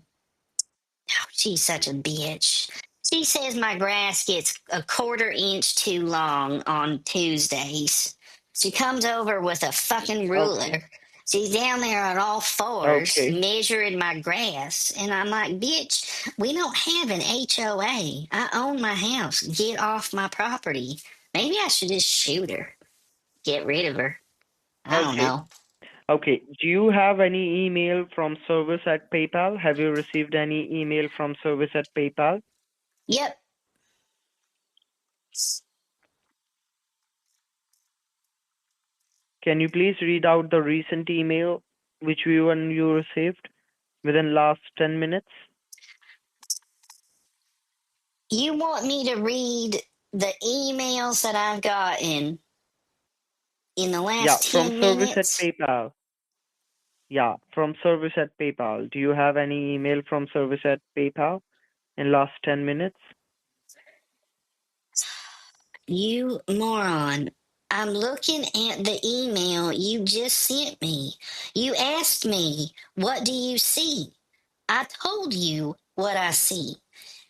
she's such a bitch. She says my grass gets a quarter inch too long on Tuesdays. She comes over with a fucking Okay. ruler. She's down there on all fours Okay. measuring my grass. And I'm like, bitch, we don't have an HOA. I own my house. Get off my property. Maybe I should just shoot her. Get rid of her. I don't Okay. know. Okay. Do you have any email from service at PayPal? Have you received any email from service at PayPal? Yep. Can you please read out the recent email which you received within last 10 minutes? You want me to read the emails that I've gotten in the Yeah, last from 10 service at minutes? PayPal. Yeah, from service at PayPal. Do you have any email from service at PayPal in last 10 minutes? You moron. I'm looking at the email you just sent me. You asked me, what do you see? I told you what I see.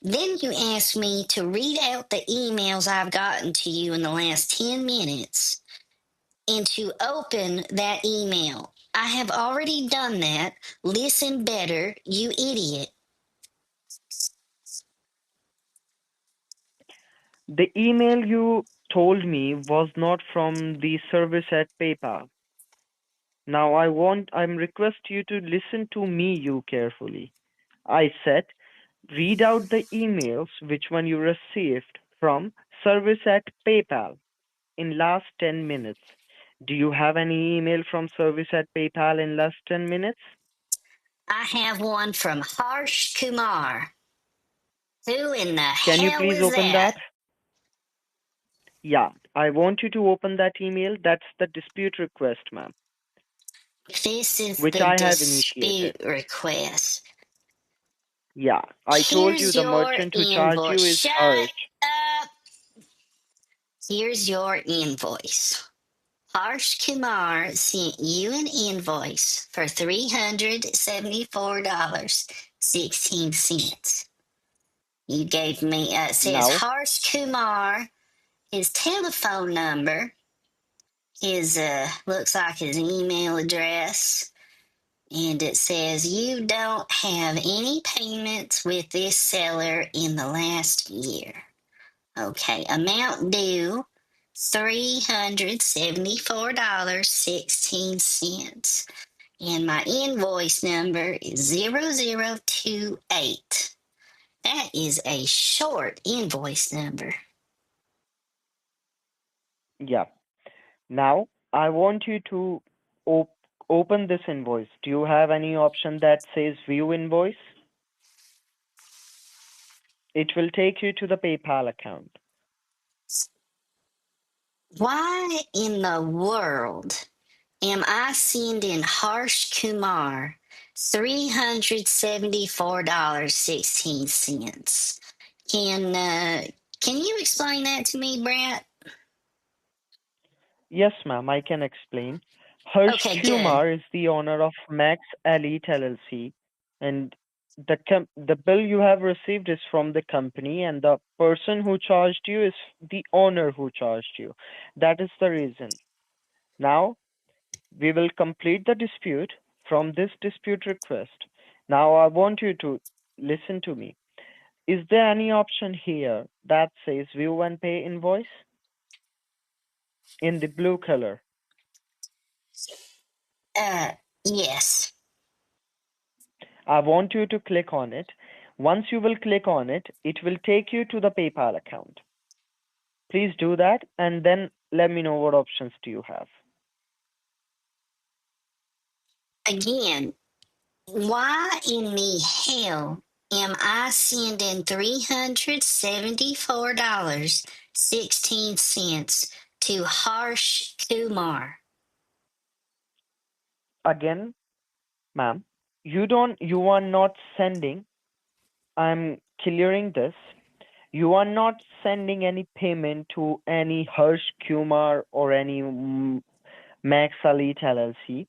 Then you asked me to read out the emails I've gotten to you in the last 10 minutes and to open that email. I have already done that. Listen better, you idiot. The email you told me was not from the service at PayPal. Now I'm request you to listen to me you carefully. I said, read out the emails which one you received from service at PayPal in last 10 minutes. Do you have any email from service at PayPal in last 10 minutes? I have one from Harsh Kumar. Who in the Can you hell please is open that? that? Yeah, I want you to open that email. That's the dispute request, ma'am, This is which the I have initiated. dispute request. Yeah, I told you Here's the your merchant who charged invoice. you is Shut Harsh. up. Here's your invoice. Harsh Kumar sent you an invoice for $374.16. You gave me, it says Now, Harsh Kumar, his telephone number, his, looks like his email address, and it says you don't have any payments with this seller in the last year. Okay, amount due $374.16. And my invoice number is 0028. That is a short invoice number. yeah. Now, I want you to op- open this invoice. Do you have any option that says view invoice? It will take you to the PayPal account. Why in the world am I sending Harsh Kumar $374.16? Can you explain that to me, Brett? Yes, ma'am, I can explain. Harsh Okay, good. Kumar is the owner of Max Elite LLC, and the bill you have received is from the company, and the person who charged you is the owner who charged you. That is the reason. Now, we will complete the dispute from this dispute request. Now, I want you to listen to me. Is there any option here that says view and pay invoice in the blue color? Uh, yes. I want you to click on it. Once you will click on it, it will take you to the PayPal account. Please do that and then let me know what options do you have. Again, why in the hell am I sending $374.16 to Harsh Kumar? Again, ma'am, you are not sending, I'm clearing this. You are not sending any payment to any Harsh Kumar or any Max Elite LLC.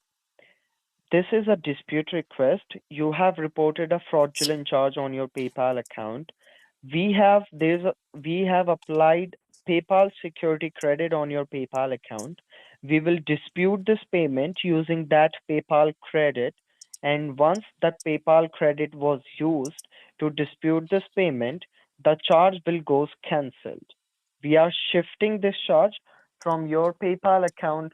This is a dispute request. You have reported a fraudulent charge on your PayPal account. We have applied PayPal security credit on your PayPal account. We will dispute this payment using that PayPal credit, and once that PayPal credit was used to dispute this payment, the charge will goes cancelled. We are shifting this charge from your PayPal account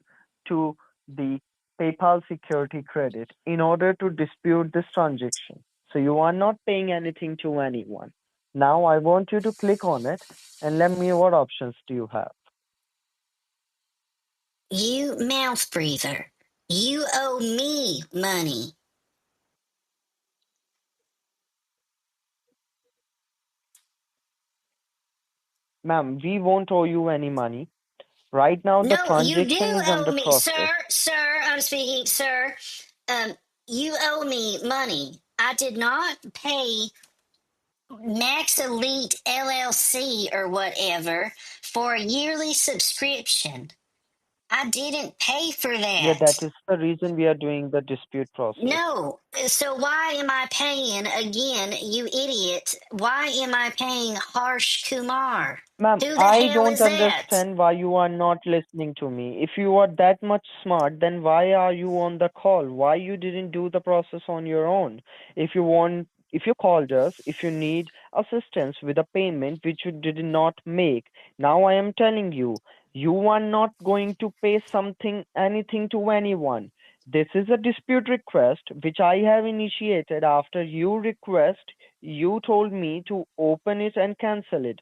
to the PayPal security credit in order to dispute this transaction. So you are not paying anything to anyone. Now I want you to click on it and let me know what options do you have. You mouth breather. You owe me money. Ma'am, we won't owe you any money. Right now, the No, you do transaction is owe under me, process. sir, I'm speaking, sir. Um, you owe me money. I did not pay Max Elite LLC or whatever for a yearly subscription. I didn't pay for Yeah, that that. is the reason we are doing the dispute process. No. So why am I paying again, you idiot? Why am I paying Harsh Kumar? Ma'am, Who the I hell don't is that? understand why you are not listening to me. If you are that much smart, then why are you on the call? Why you didn't do the process on your own? If you called us, if you need assistance with a payment which you did not make, now I am telling you, you are not going to pay anything to anyone. This is a dispute request which I have initiated after you request. You told me to open it and cancel it.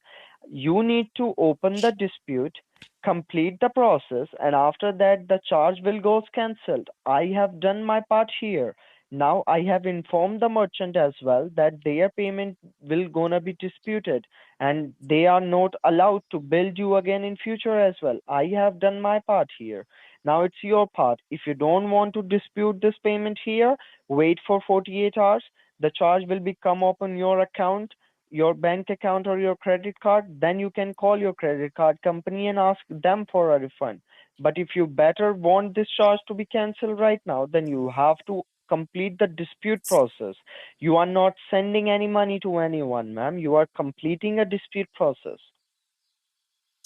You need to open the dispute, complete the process, and after that the charge will go cancelled. I have done my part here. Now I have informed the merchant as well that their payment will gonna be disputed and they are not allowed to bill you again in future as well. I have done my part here. Now it's your part. If you don't want to dispute this payment here, wait for 48 hours. The charge will be come up on your account, your bank account or your credit card, then you can call your credit card company and ask them for a refund. But if you better want this charge to be cancelled right now, then you have to complete the dispute process. You are not sending any money to anyone, ma'am. You are completing a dispute process.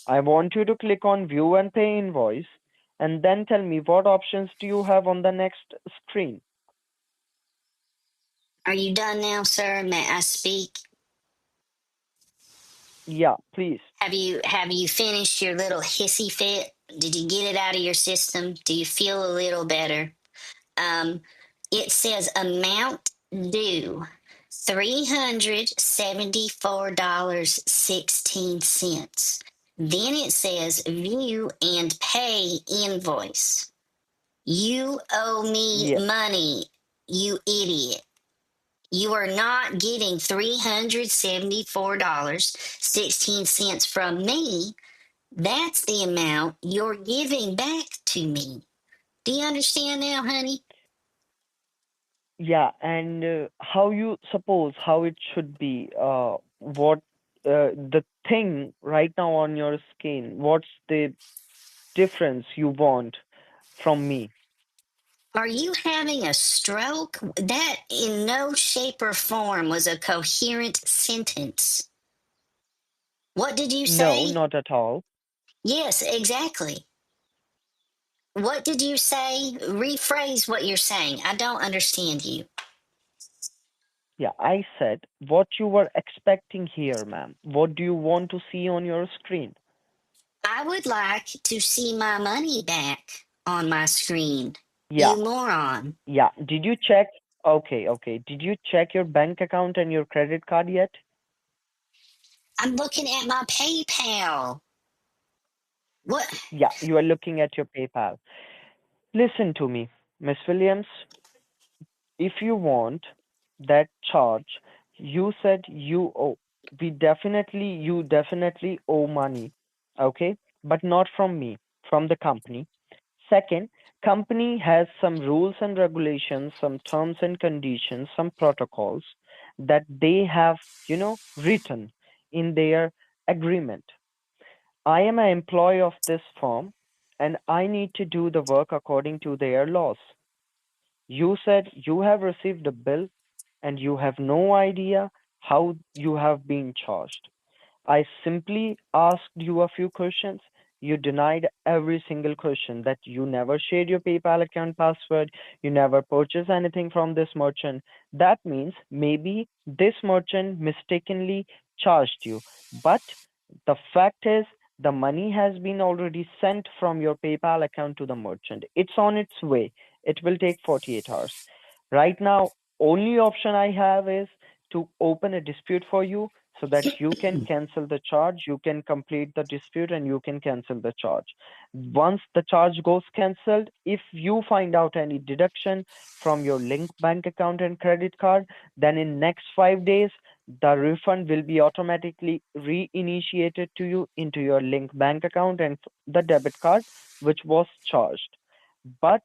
I want you to click on view and pay invoice and then tell me what options do you have on the next screen. Are you done now, sir? May I speak? Yeah, please. Have you finished your little hissy fit? Did you get it out of your system? Do you feel a little better? Um, it says amount due $374.16. Then it says view and pay invoice. You owe me Yes. money, you idiot. You are not getting $374.16 from me. That's the amount you're giving back to me. Do you understand now, honey? Yeah, and how you suppose how it should be? What the thing right now on your skin? What's the difference you want from me? Are you having a stroke? That in no shape or form was a coherent sentence. What did you No, say? not at all. Yes, exactly. What did you say? Rephrase what you're saying. I don't understand you. Yeah, I said what you were expecting here, ma'am. What do you want to see on your screen? I would like to see my money back on my screen. Yeah, You moron. yeah. Did you check? Okay, okay. Did you check your bank account and your credit card yet? I'm looking at my PayPal. What? Yeah, you are looking at your PayPal. Listen to me, Miss Williams. If you want that charge, you said you owe. You definitely owe money, okay? But not from me, from the company. Second, company has some rules and regulations, some terms and conditions, some protocols that they have, written in their agreement. I am an employee of this firm and I need to do the work according to their laws. You said you have received a bill and you have no idea how you have been charged. I simply asked you a few questions. You denied every single question that you never shared your PayPal account password, you never purchased anything from this merchant. That means maybe this merchant mistakenly charged you. But the fact is, the money has been already sent from your PayPal account to the merchant. It's on its way. It will take 48 hours. Right now, only option I have is to open a dispute for you. so that you can cancel the charge, you can complete the dispute, and you can cancel the charge. Once the charge goes cancelled, if you find out any deduction from your linked bank account and credit card, then in next 5 days, the refund will be automatically reinitiated to you into your linked bank account and the debit card which was charged. But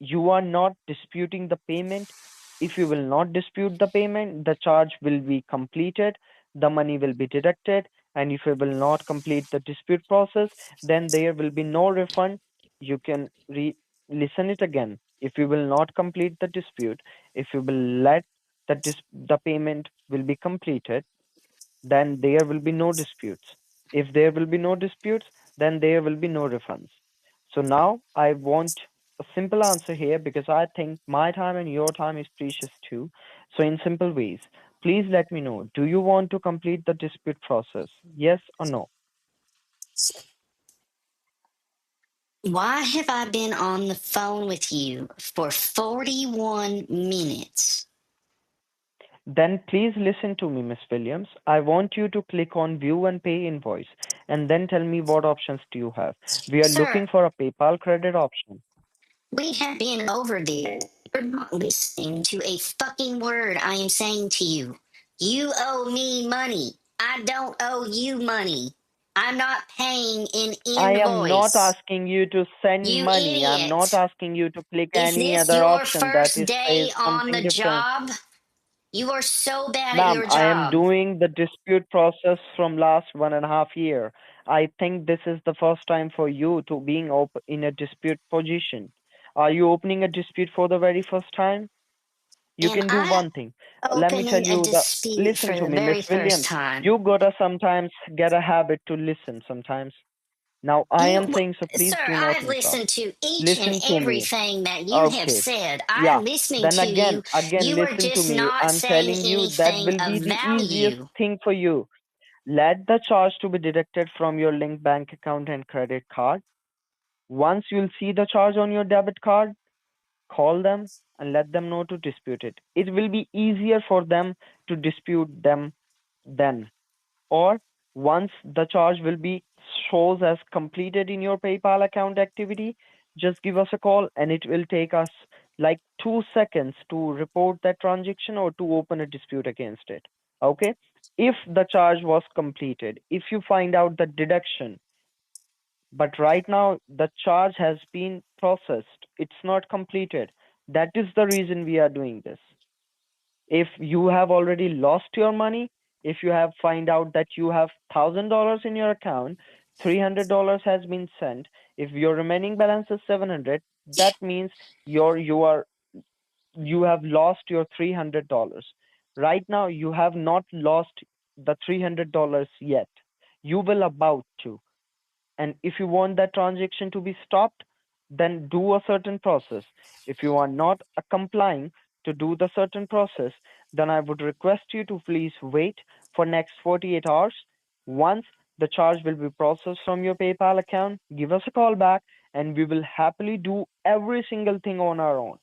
you are not disputing the payment. If you will not dispute the payment, the charge will be completed, the money will be deducted, and if you will not complete the dispute process, then there will be no refund. You can listen it again. If you will not complete the dispute, if you will let the payment will be completed, then there will be no disputes. If there will be no disputes, then there will be no refunds. So now I want a simple answer here because I think my time and your time is precious too. So, in simple ways, please let me know, do you want to complete the dispute process? Yes or no? Why have I been on the phone with you for 41 minutes? Then please listen to me, Miss Williams. I want you to click on View and Pay Invoice and then tell me what options do you have. We are Sir, looking for a PayPal credit option. we have been over this. You're not listening to a fucking word I am saying to you. You owe me money. I don't owe you money. I'm not paying an I am not invoice. asking you to send You money. I'm not idiot. asking you to click Is any this other your option that first is day says on the something different. job? You are so bad at Ma'am, your I am job. doing the dispute process from last 1.5 year. I think this is the first time for you to being in a dispute position. Are you opening a dispute for the very first time? You Am can do I one thing. Let me tell opening a you the dispute listen for to the me, Miss very first Williams. time? You gotta sometimes get a habit to listen sometimes. Now I am saying so please Sir, do not I've interrupt. listened to each and Listen to me. everything that you have Okay. said. Yeah. I'm listening Then to you. again, You are listen to just me. not I'm saying telling you that anything will of be the easiest value. thing for you. Let the charge to be deducted from your linked bank account and credit card. Once you'll see the charge on your debit card, call them and let them know to dispute it. It will be easier for them to dispute them then. Or once the charge will be shows as completed in your PayPal account activity, just give us a call and it will take us like 2 seconds to report that transaction or to open a dispute against it. Okay? If the charge was completed, if you find out the deduction, but right now the charge has been processed, it's not completed. That is the reason we are doing this. If you have already lost your money, if you have find out that you have $1,000 in your account, $300 has been sent. If your remaining balance is 700, that means you have lost your $300. Right now, you have not lost the $300 yet. You will about to. And if you want that transaction to be stopped, then do a certain process. If you are not complying to do the certain process, then I would request you to please wait for next 48 hours. Once the charge will be processed from your PayPal account, give us a call back and we will happily do every single thing on our own.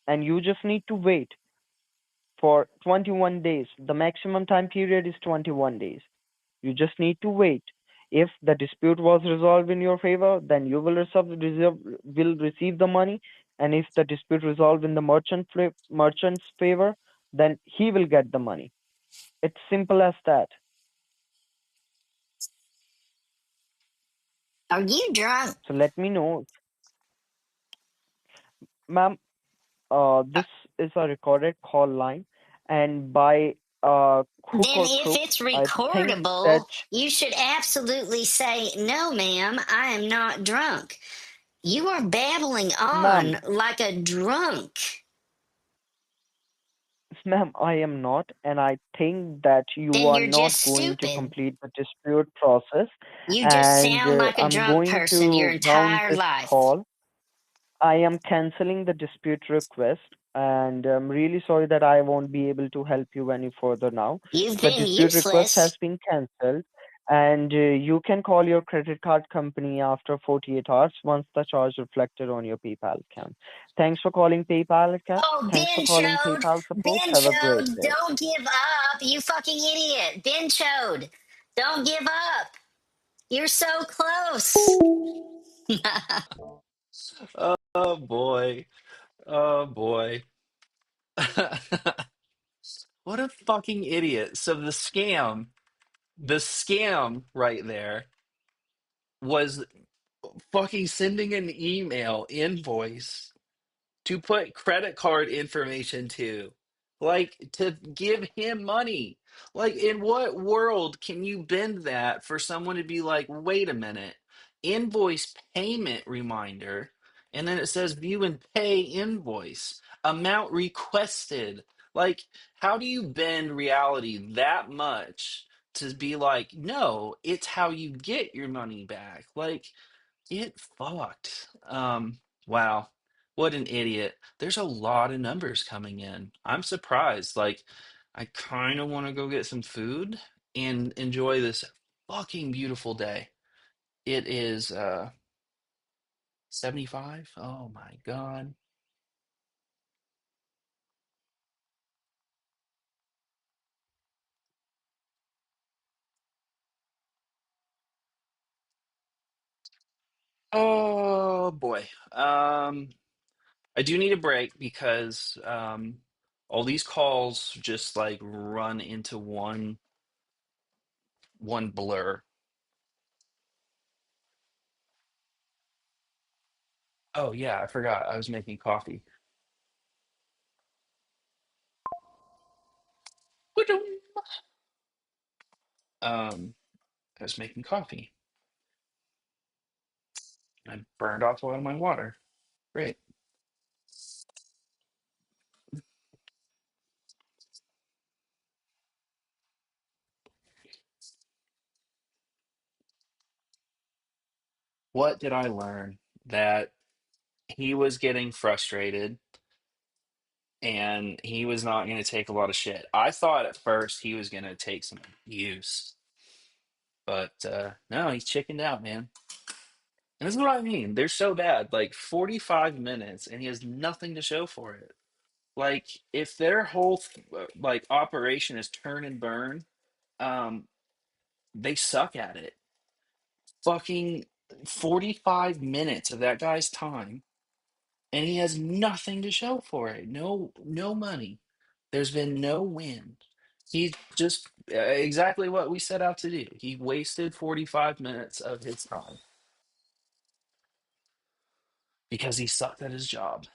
And you just need to wait for 21 days. The maximum time period is 21 days. You just need to wait. If the dispute was resolved in your favor, then you will receive the money. And if the dispute resolved in the merchant's favor, then he will get the money. It's simple as that. Are you drunk? So let me know, ma'am. This is a recorded call line, and by hook Then or if crook, it's I think that, recordable, you should absolutely say, "No, ma'am, I am not drunk." You are babbling ma'am, on like a drunk. ma'am, I am not, and I think that you Then are you're just not going to stupid. complete the dispute process, You just and sound like a I'm drunk going person your to round entire this life. call. I am canceling the dispute request, and I'm really sorry that I won't be able to help you any further now. You've The been dispute request has useless. been cancelled, and you can call your credit card company after 48 hours once the charge reflected on your PayPal account. Thanks for calling PayPal account. Oh, Thanks for Ben calling showed. PayPal support. Ben Have a great showed. day. Don't give up. You fucking idiot. Ben showed. Don't give up. You're so close. Oh boy. Oh boy. What a fucking idiot. So the scam right there was fucking sending an email invoice to put credit card information to, like, to give him money. Like, in what world can you bend that for someone to be like, wait a minute, invoice payment reminder, and then it says view and pay invoice, amount requested? Like, how do you bend reality that much to be like, no, it's how you get your money back? Like, get fucked. Wow. What an idiot. There's a lot of numbers coming in. I'm surprised. Like, I kind of want to go get some food and enjoy this fucking beautiful day. It is 75. Oh my God. Oh boy. I do need a break because all these calls just like run into one blur. Oh yeah, I forgot. I was making coffee. Um, I was making coffee. I burned off a lot of my water. Great. What did I learn? That he was getting frustrated and he was not going to take a lot of shit. I thought at first he was going to take some abuse, but no, he's chickened out, man. And this is what I mean. They're so bad. Like 45 minutes and he has nothing to show for it. Like if their whole like operation is turn and burn, um, they suck at it. Fucking 45 minutes of that guy's time and he has nothing to show for it. No money. There's been no win. He just exactly what we set out to do. He wasted 45 minutes of his time because he sucked at his job.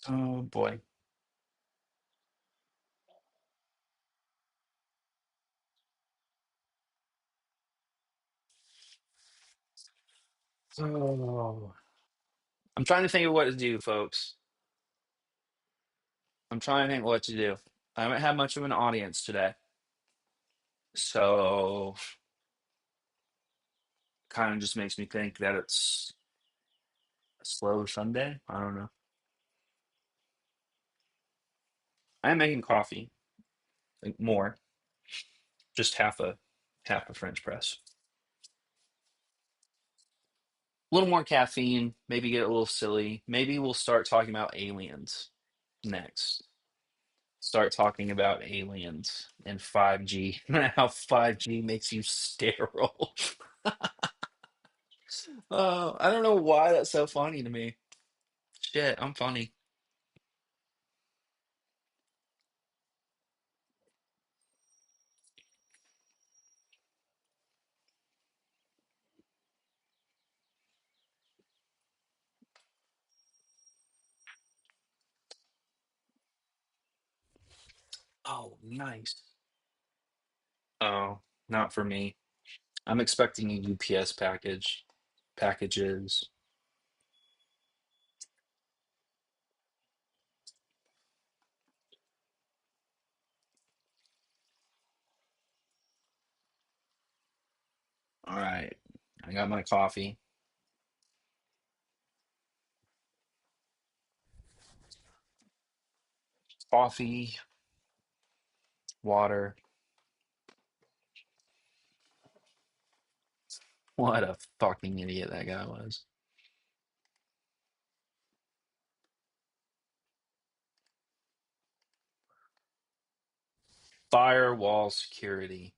Oh boy. Oh. I'm trying to think of what to do, folks. I'm trying to think what to do. I haven't had much of an audience today. So kind of just makes me think that it's a slow Sunday. I don't know. I am making coffee, like more, just half a French press. A little more caffeine, maybe get a little silly. Maybe we'll start talking about aliens next. Start talking about aliens and 5G, how 5G makes you sterile. Oh, I don't know why that's so funny to me. Shit, I'm funny. Oh, nice. Oh, not for me. I'm expecting a UPS packages. All right. I got my coffee. Coffee, water. What a fucking idiot that guy was. Firewall security.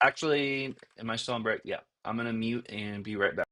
Actually, am I still on break? Yeah. I'm gonna mute and be right back.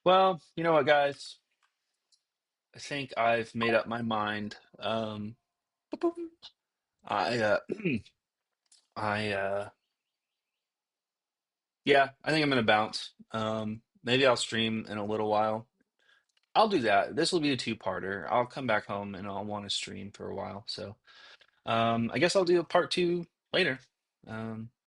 Well, you know what, guys? I think I've made up my mind. Boop, boop. I I yeah, I think I'm gonna bounce. Maybe I'll stream in a little while. I'll do that. This will be a two-parter. I'll come back home and I'll want to stream for a while. So, I guess I'll do a part two later. Um,